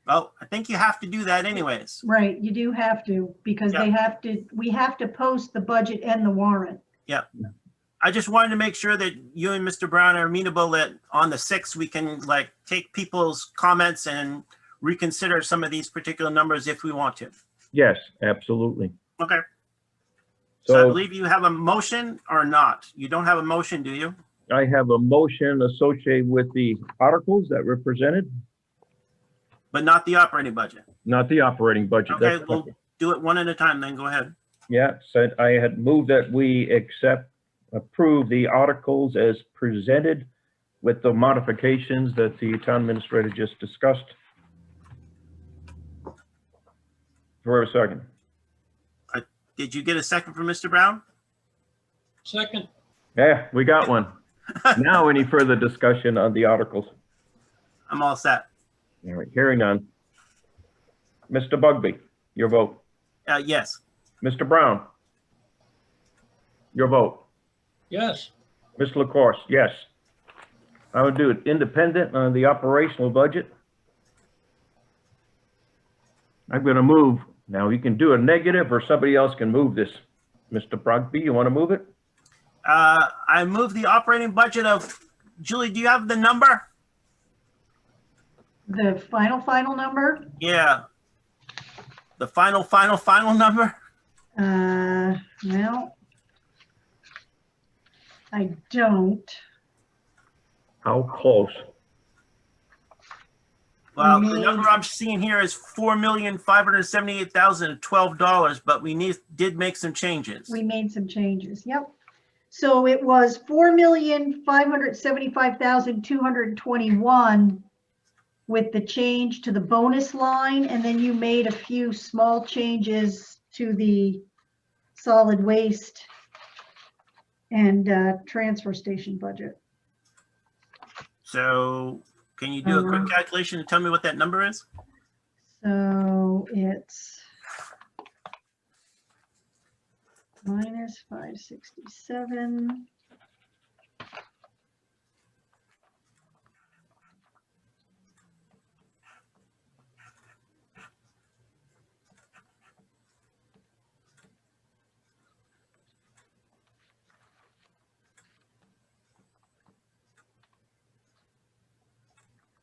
Well, I think you have to do that anyways. Right, you do have to, because we have to post the budget and the warrant. Yeah. I just wanted to make sure that you and Mr. Brown are amenable that on the 6th, we can like take people's comments and reconsider some of these particular numbers if we want to. Yes, absolutely. Okay. So I So believe you have a motion or not? You don't have a motion, do you? I have a motion associated with the articles that were presented, But not the operating budget. not the operating budget. Okay, That's- we'll do it one at a time then. Go ahead. Yeah, said I had moved that we approve the articles as presented with the modifications that the town administrator just discussed. For a second. Did you get a second from Mr. Brown? Second, Yeah, we got one. Now, any further discussion on the articles? I'm all set. All right, hearing none. Mr. Bugby, your vote. Yes. Mr. Brown? Your vote. yes. Ms. LaCourse, yes. I would do it independent on the operational budget. I'm gonna move. Now, you can do a negative or somebody else can move this. Mr. Bugby, you wanna move it? I move the operating budget of, Julie, do you have the number? The final number, Yeah. The final number? well, I don't. How close? Well, the number I'm seeing here is $4,578,012, but we did make some changes. We made some changes, yep. So it was 4,575,221 with the change to the bonus line, and then you made a few small changes to the solid waste and transfer station budget. So can you do a quick calculation and tell me what that number is? So it's minus 567.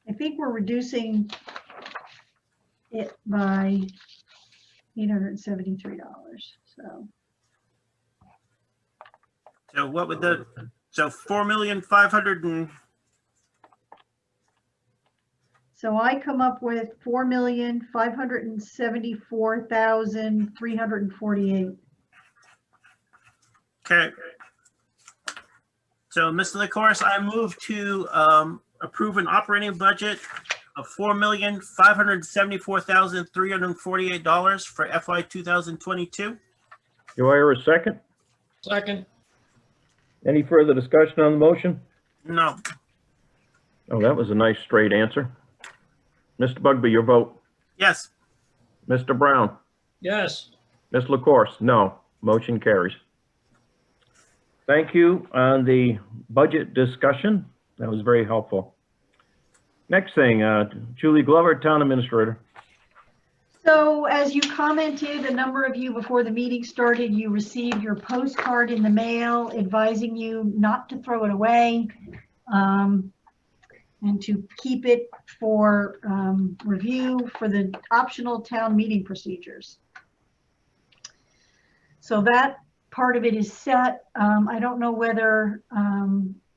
I think we're reducing it by $873, so. So what would the, so 4,500,000 and, So I come up with 4,574,348. okay. So Mr. LaCourse, I move to approve an operating budget of $4,574,348 for FY 2022. Do I hear a second? Second, Any further discussion on the motion? No, Oh, that was a nice straight answer. Mr. Bugby, your vote. yes, Mr. Brown? yes. Ms. LaCourse? No. Motion carries. Thank you on the budget discussion. That was very helpful. Next thing, Julie Glover, Town Administrator. So as you commented, a number of you before the meeting started, you received your postcard in the mail advising you not to throw it away and to keep it for review for the optional town meeting procedures. So that part of it is set. I don't know whether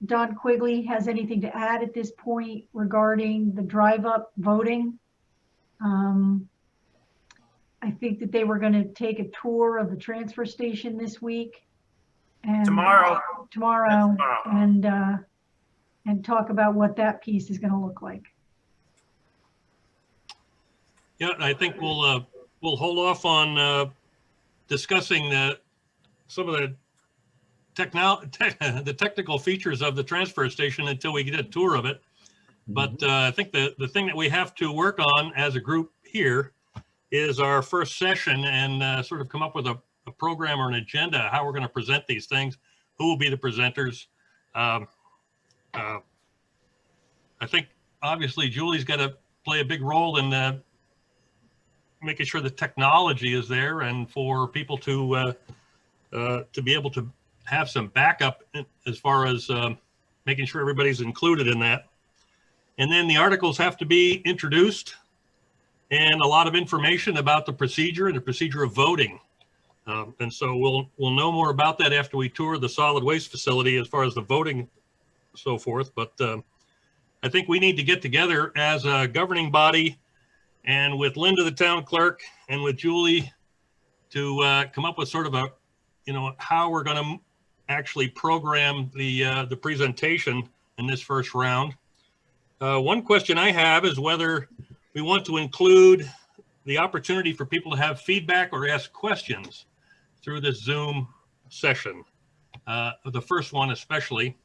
Don Quigley has anything to add at this point regarding the drive-up voting. I think that they were going to take a tour of the transfer station this week. And Tomorrow. Tomorrow, Tomorrow. and talk about what that piece is going to look like. Yeah, I think we'll hold off on discussing some of the technical features of the transfer station until we get a tour of it. But I think the thing that we have to work on as a group here is our first session and sort of come up with a program or an agenda, how we're going to present these things, who will be the presenters. I think obviously Julie's got to play a big role in making sure the technology is there and for people to be able to have some backup as far as making sure everybody's included in that. And then the articles have to be introduced and a lot of information about the procedure and the procedure of voting. And so we'll know more about that after we tour the solid waste facility as far as the voting, so forth. But I think we need to get together as a governing body and with Linda, the town clerk, and with Julie to come up with sort of a, how we're going to actually program the presentation in this first round. One question I have is whether we want to include the opportunity for people to have feedback or ask questions through this Zoom session, the first one especially.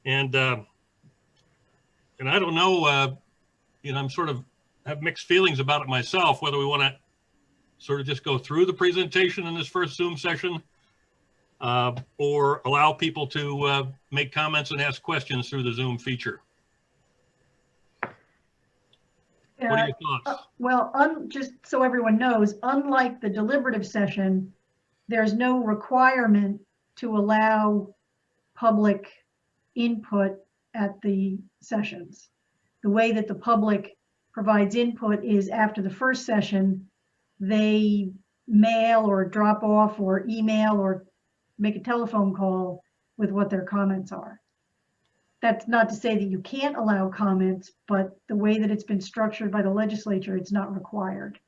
And I don't know, I'm sort of have mixed feelings about it myself, whether we want to sort of just go through the presentation in this first Zoom session or allow people to make comments and ask questions through the Zoom feature. What are your thoughts? Well, just so everyone knows, unlike the deliberative session, there's no requirement to allow public input at the sessions. The way that the public provides input is after the first session, they mail or drop off or email or make a telephone call with what their comments are. That's not to say that you can't allow comments, but the way that it's been structured by the legislature, it's not required.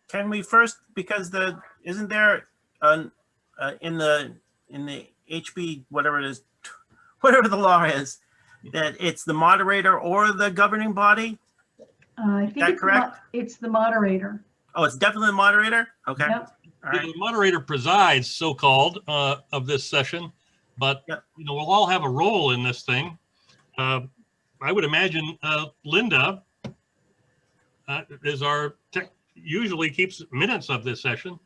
can we first, because isn't there in the HB, whatever it is, whatever the law is, that it's the moderator or the governing body? I think That correct? it's the moderator. Oh, it's definitely the moderator? Okay. Yep. All right. The moderator presides, so-called, of this session, but, Yep. we'll all have a role in this thing. I would imagine Linda is usually keeps minutes of this session,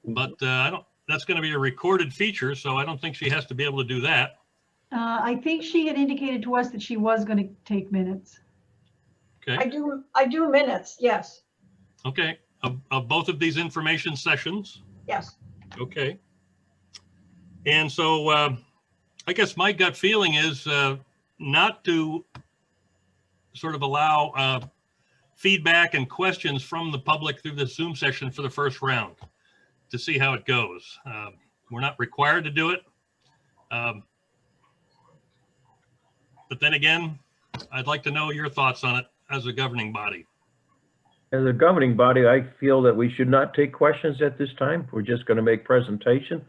but that's going to be a recorded feature, so I don't think she has to be able to do that. I think she had indicated to us that she was going to take minutes. Okay. I do minutes, yes, Okay. Of both of these information sessions. yes. Okay. And so I guess my gut feeling is not to sort of allow feedback and questions from the public through the Zoom session for the first round to see how it goes. We're not required to do it. But then again, I'd like to know your thoughts on it as a governing body. As a governing body, I feel that we should not take questions at this time. We're just going to make presentation.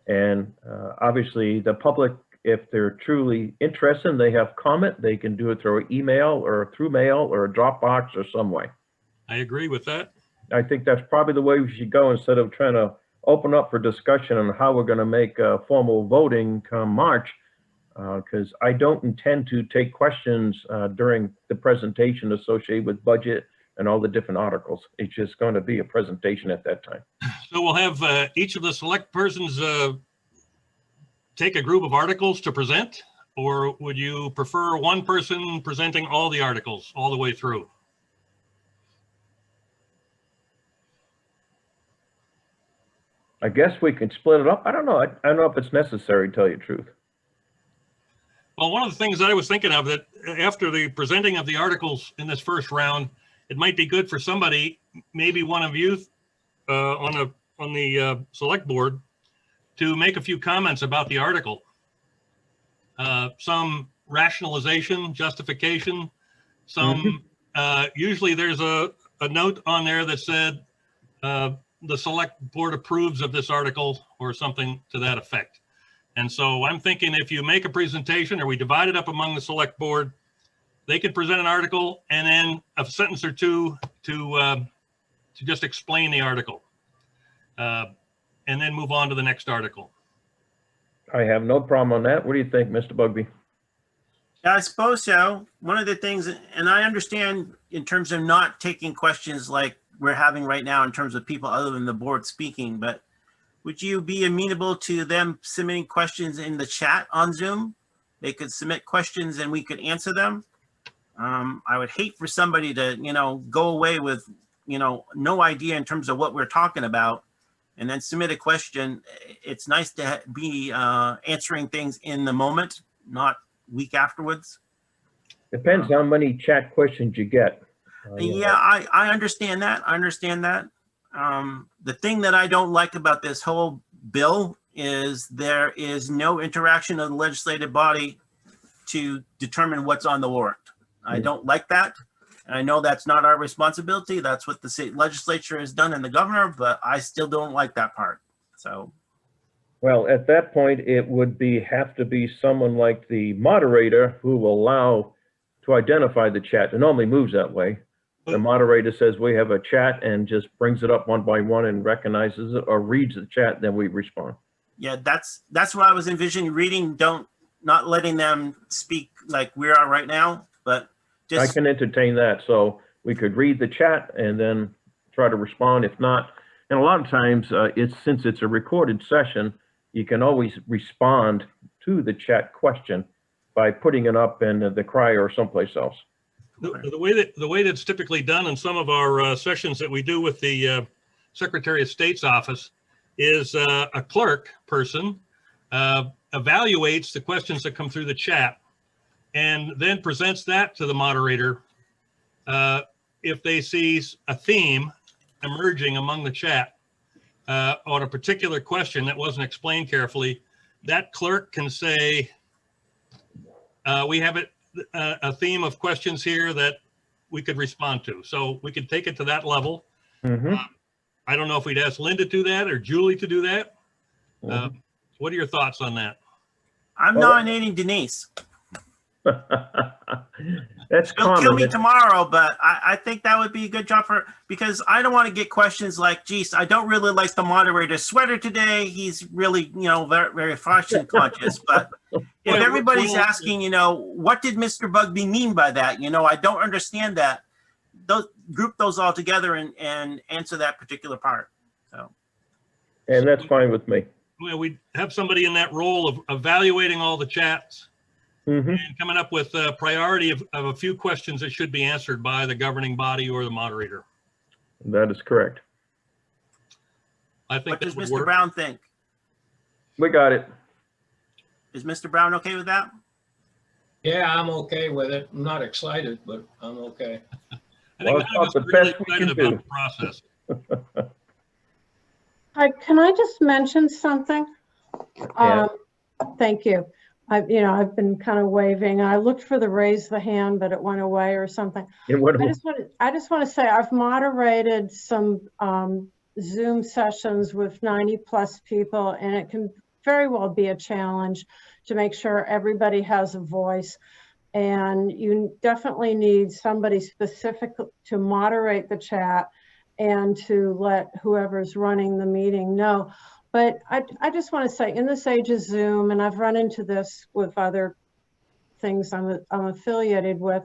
And obviously the public, if they're truly interested and they have comment, they can do it through email or through mail or a Dropbox or some way. I agree with that. I think that's probably the way we should go instead of trying to open up for discussion on how we're going to make formal voting come March. Because I don't intend to take questions during the presentation associated with budget and all the different articles. It's just going to be a presentation at that time. So we'll have each of the select persons take a group of articles to present, or would you prefer one person presenting all the articles all the way through? I guess we can split it up. I don't know. I don't know if it's necessary, to tell you the truth. Well, one of the things that I was thinking of, that after the presenting of the articles in this first round, it might be good for somebody, maybe one of you on the select board, to make a few comments about the article. Some rationalization, justification, some, usually there's a note on there that said the select board approves of this article or something to that effect. And so I'm thinking if you make a presentation or we divide it up among the select board, they could present an article and then a sentence or two to just explain the article and then move on to the next article. I have no problem on that. What do you think, Mr. Bugby? Yeah, I suppose so. One of the things, and I understand in terms of not taking questions like we're having right now in terms of people other than the board speaking, but would you be amenable to them submitting questions in the chat on Zoom? They could submit questions and we could answer them. I would hate for somebody to, go away with, no idea in terms of what we're talking about and then submit a question. It's nice to be answering things in the moment, not week afterwards. Depends how many chat questions you get. Yeah, I understand that. I understand that. The thing that I don't like about this whole bill is there is no interaction of the legislative body to determine what's on the warrant. I don't like that. And I know that's not our responsibility. That's what the state legislature has done and the governor, but I still don't like that part. So. Well, at that point, it would have to be someone like the moderator who will allow to identify the chat. It normally moves that way. The moderator says we have a chat and just brings it up one by one and recognizes it or reads the chat, then we respond. Yeah, that's what I was envisioning, reading, not letting them speak like we are right now, but just. I can entertain that. So we could read the chat and then try to respond. If not, and a lot of times since it's a recorded session, you can always respond to the chat question by putting it up in the Crier or someplace else. The way that's typically done in some of our sessions that we do with the Secretary of State's office is a clerk person evaluates the questions that come through the chat and then presents that to the moderator. If they see a theme emerging among the chat on a particular question that wasn't explained carefully, that clerk can say, we have a theme of questions here that we could respond to. So we could take it to that level. I don't know if we'd ask Linda to do that or Julie to do that. What are your thoughts on that? I'm nominating Denise. That's He'll kill me common. tomorrow, but I think that would be a good job for, because I don't want to get questions like, geez, I don't really like the moderator's sweater today. He's really, very, very fashion conscious. But if Well, everybody's well, asking, what did Mr. Bugby mean by that? I don't understand that. Group those all together and answer that particular part. So, And that's fine with me. Well, we have somebody in that role of evaluating all the chats Mhm. and coming up with a priority of a few questions that should be answered by the governing body or the moderator. That is correct. I think what that does would Mr. work. Brown think? We got it. Is Mr. Brown okay with that? Yeah, I'm okay with it. I'm not excited, but I'm okay. I think Well, none of it's us about are the really best we excited can about do. the process. Hi, can I just mention something? Yeah. Thank you. I've been kind of waving. I looked for the raise the hand, but it went away or something. It went I away. just want to say I've moderated some Zoom sessions with 90+ people, and it can very well be a challenge to make sure everybody has a voice. And you definitely need somebody specific to moderate the chat and to let whoever's running the meeting know. But I just want to say, in this age of Zoom, and I've run into this with other things I'm affiliated with,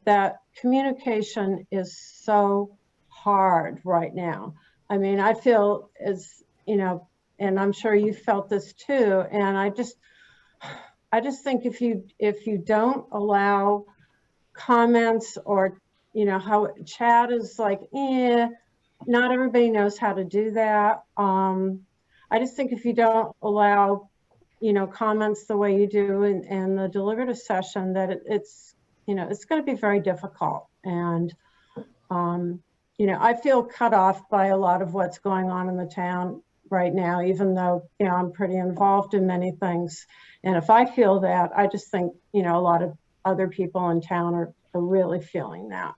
that communication is so hard right now. I mean, I feel and I'm sure you felt this too. And I just think if you don't allow comments or, how chat is like, not everybody knows how to do that. I just think if you don't allow, comments the way you do in the deliberative session, that it's going to be very difficult. And, I feel cut off by a lot of what's going on in the town right now, even though, I'm pretty involved in many things. And if I feel that, I just think, a lot of other people in town are really feeling that.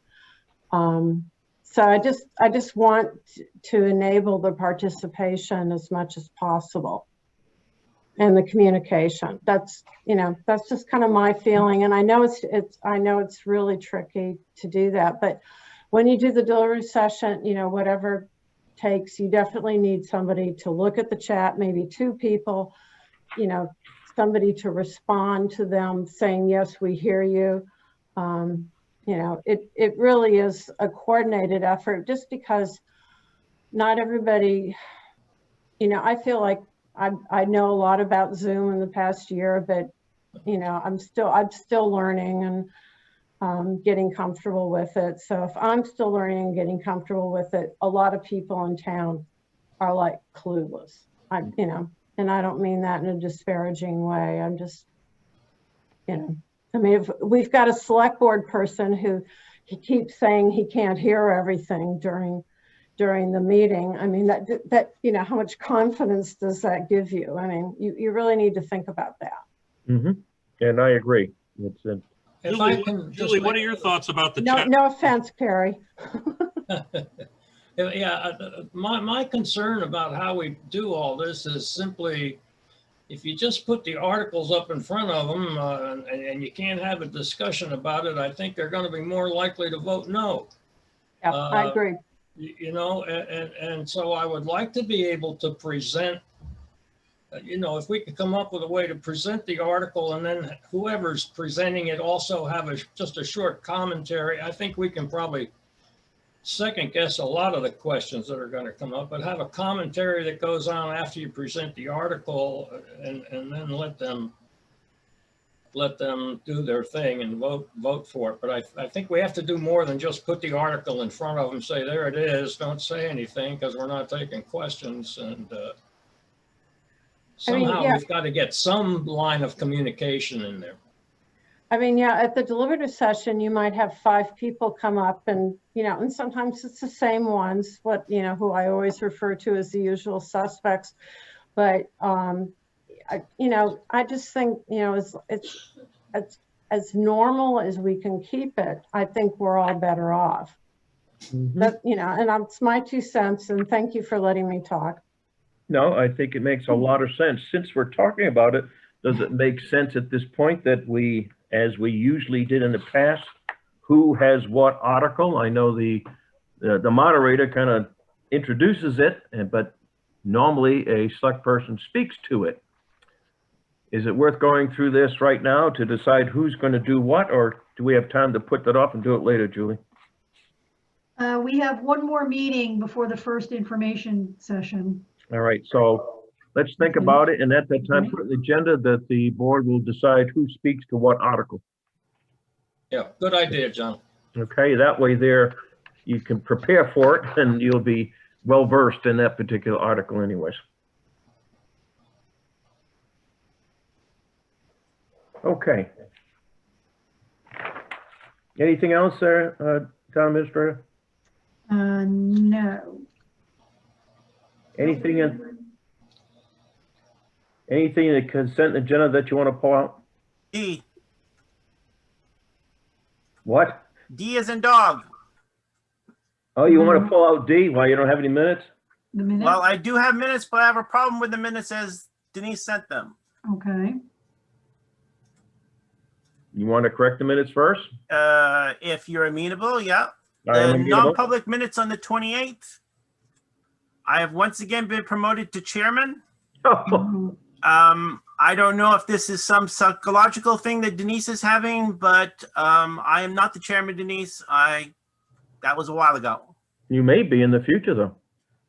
So I just want to enable the participation as much as possible and the communication. That's just kind of my feeling. And I know it's really tricky to do that, but when you do the delivery session, whatever takes, you definitely need somebody to look at the chat, maybe 2 people, somebody to respond to them saying, yes, we hear you. It really is a coordinated effort, just because not everybody, I feel like I know a lot about Zoom in the past year, but I'm still learning and getting comfortable with it. So if I'm still learning and getting comfortable with it, a lot of people in town are like clueless. And I don't mean that in a disparaging way. I'm just, if we've got a select board person who he keeps saying he can't hear everything during the meeting. I mean, that how much confidence does that give you? I mean, you really need to think about that. Mm-hmm. And I agree. It's If I can just Julie, what are your thoughts about the No, chat? no offense, Perry. Yeah, my concern about how we do all this is simply, if you just put the articles up in front of them and you can't have a discussion about it, I think they're going to be more likely to vote no. Yeah, I agree. And so I would like to be able to present, if we could come up with a way to present the article and then whoever's presenting it also have just a short commentary. I think we can probably second guess a lot of the questions that are going to come up, but have a commentary that goes on after you present the article and then let them do their thing and vote for it. But I think we have to do more than just put the article in front of them, say, there it is, don't say anything, because we're not taking questions. And somehow we've got to get some line of communication in there. I mean, yeah, at the deliberative session, you might have 5 people come up and, and sometimes it's the same ones, who I always refer to as the usual suspects. But, I just think, it's as normal as we can keep it. I think we're all better off. mm-hmm. But, and it's my 2 cents, and thank you for letting me talk. No, I think it makes a lot of sense. Since we're talking about it, does it make sense at this point that we as we usually did in the past, who has what article. I know the moderator kind of introduces it, but normally a select person speaks to it. Is it worth going through this right now to decide who's going to do what, or do we have time to put that off and do it later, Julie? We have one more meeting before the first information session. All right, so let's think about it, and at that time, put an agenda that the board will decide who speaks to what article. Yeah, good idea, John. Okay, that way there, you can prepare for it, and you'll be well-versed in that particular article anyways. Okay. Anything else there, Town Administrator? No. Anything in the consent agenda that you want to pull out? D. What? D as in dog. Oh, you want to pull out D? Why, you don't have any minutes? The minute? Well, I do have minutes, but I have a problem with the minutes as Denise sent them. Okay. You want to correct the minutes first? If you're amenable, yeah. I am The amenable. non-public minutes on the 28th. I have once again been promoted to chairman. Oh, I don't know if this is some psychological thing that Denise is having, but I am not the chairman, Denise. That was a while ago. you may be in the future, though.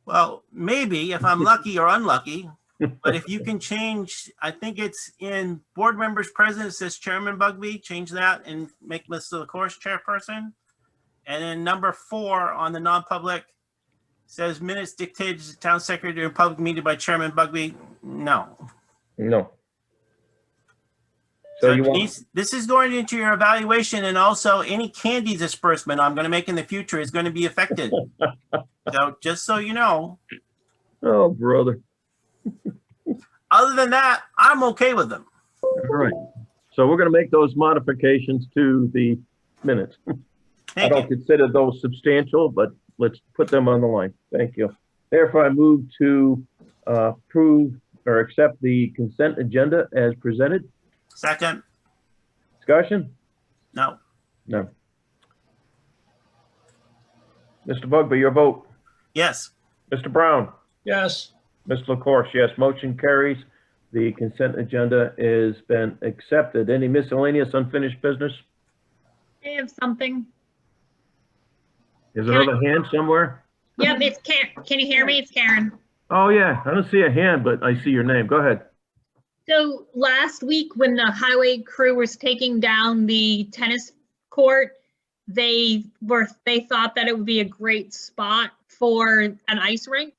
Well, maybe if I'm lucky or unlucky, but if you can change, I think it's in board members present, it says Chairman Bugby, change that and make Mr. LaCourse chairperson. And then number 4 on the non-public says minutes dictated to the town secretary in public meeting by Chairman Bugby. No. No. So So you want, Denise, this is going into your evaluation, and also any candy disbursement I'm going to make in the future is going to be affected. So just so you know, oh, brother. other than that, I'm okay with them. All right. So we're going to make those modifications to the minutes. I Thank don't you. consider those substantial, but let's put them on the line. Thank you. Therefore, I move to approve or accept the consent agenda as presented. Second, Discussion? no. No. Mr. Bugby, your vote. Yes. Mr. Brown? Yes. Mr. LaCourse, yes. Motion carries. The consent agenda has been accepted. Any miscellaneous unfinished business? I have something. Is another hand somewhere? Yep, it's Karen. Can you hear me? It's Karen. Oh, yeah. I don't see a hand, but I see your name. Go ahead. So last week when the highway crew was taking down the tennis court, they thought that it would be a great spot for an ice rink.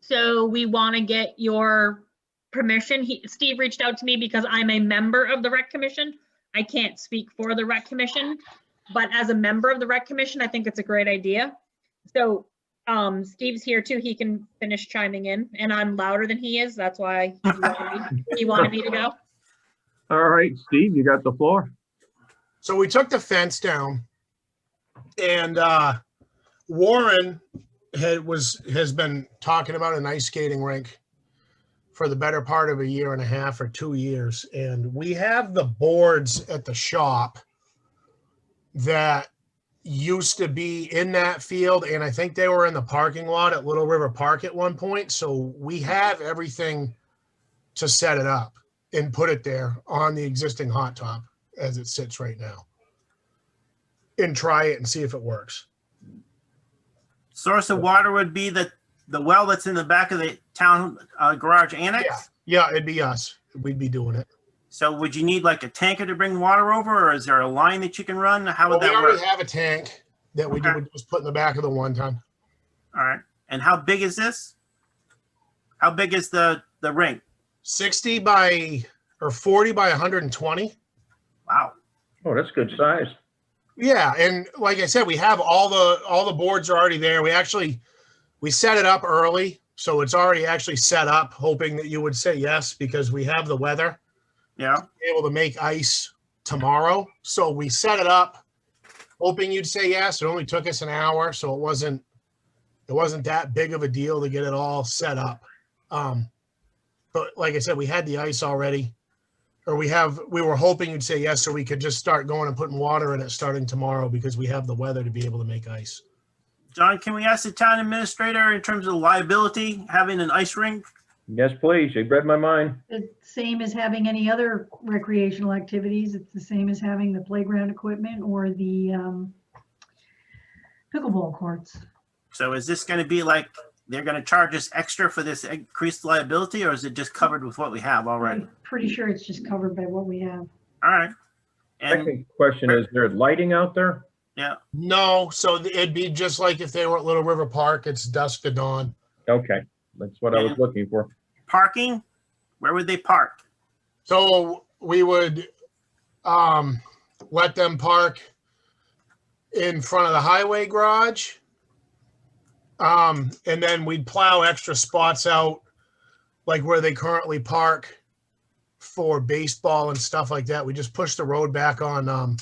So we want to get your permission. Steve reached out to me because I'm a member of the rec commission. I can't speak for the rec commission, but as a member of the rec commission, I think it's a great idea. So Steve's here too. He can finish chiming in, and I'm louder than he is. That's why he wanted me to go. All right, Steve, you got the floor. So we took the fence down, and Warren has been talking about an ice skating rink for the better part of a year and a half or 2 years. And we have the boards at the shop that used to be in that field, and I think they were in the parking lot at Little River Park at one point. So we have everything to set it up and put it there on the existing hot top as it sits right now, and try it and see if it works. Source of water would be the well that's in the back of the town garage annex. Yeah, it'd be us. We'd be doing it. So would you need like a tanker to bring water over, or is there a line that you can run? How would Well, we that already work? have a tank that we Okay. would just put in the back of the one ton. All right. And how big is this? How big is the rink? 60 by or 40 by 120. Wow. Oh, that's good size. Yeah, and like I said, we have all the boards are already there. We set it up early, so it's already actually set up, hoping that you would say yes because we have the weather. Yeah. Able to make ice tomorrow. So we set it up hoping you'd say yes. It only took us an hour, so it wasn't that big of a deal to get it all set up. But like I said, we had the ice already. or we were hoping you'd say yes, so we could just start going and putting water in it starting tomorrow because we have the weather to be able to make ice. John, can we ask the town administrator in terms of liability, having an ice rink? Yes, please. You read my mind. The same as having any other recreational activities. It's the same as having the playground equipment or the pickleball courts. So is this going to be like, they're going to charge us extra for this increased liability, or is it just covered with what we have already? I'm pretty sure it's just covered by what we have. All right. And Second question, is there lighting out there? yeah, No, so it'd be just like if they were at Little River Park, it's dusk to dawn. Okay, that's what I was looking for. parking, where would they park? So we would let them park in front of the highway garage. And then we'd plow extra spots out, like where they currently park for baseball and stuff like that. We just push the road back on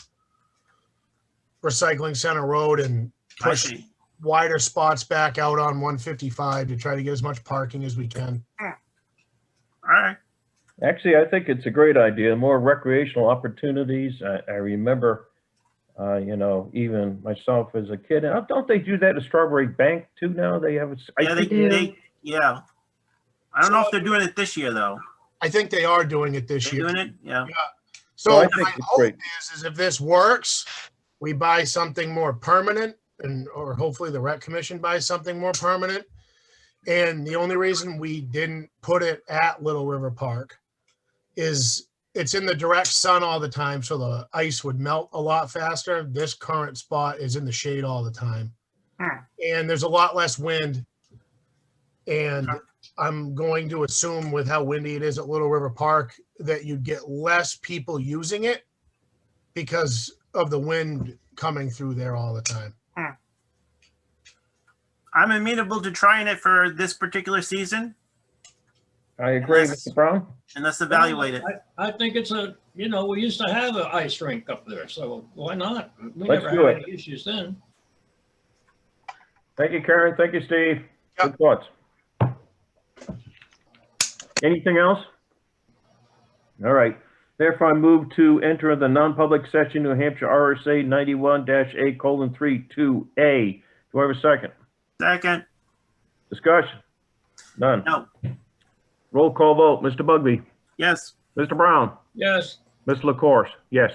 Recycling Center Road and I push see. wider spots back out on 155 to try to get as much parking as we can. All right. Actually, I think it's a great idea. More recreational opportunities. I remember, even myself as a kid. And don't they do that at Strawberry Bank too now? They have. Yeah, they, do. yeah. I don't know if they're doing it this year though. I think they are doing it this They're year. doing it? Yeah. So Well, I my think it's hope great. is if this works, we buy something more permanent or hopefully the rec commission buys something more permanent. And the only reason we didn't put it at Little River Park is it's in the direct sun all the time. So the ice would melt a lot faster. This current spot is in the shade all the time. And there's a lot less wind. And I'm going to assume with how windy it is at Little River Park that you'd get less people using it because of the wind coming through there all the time. I'm amenable to trying it for this particular season, I agree, Unless- Mr. Brown. and let's evaluate it. I think it's we used to have an ice rink up there, so why not? We Let's never do had it. any issues then. Thank you, Karen. Thank you, Steve. Yeah. Good thoughts. Anything else? All right. Therefore, I move to enter the non-public session, New Hampshire RSA 91-A:32A. Do I have a second? Second, Discussion? None. no, Roll call vote. Mr. Bugby? yes. Mr. Brown? Yes. Ms. LaCourse? Yes.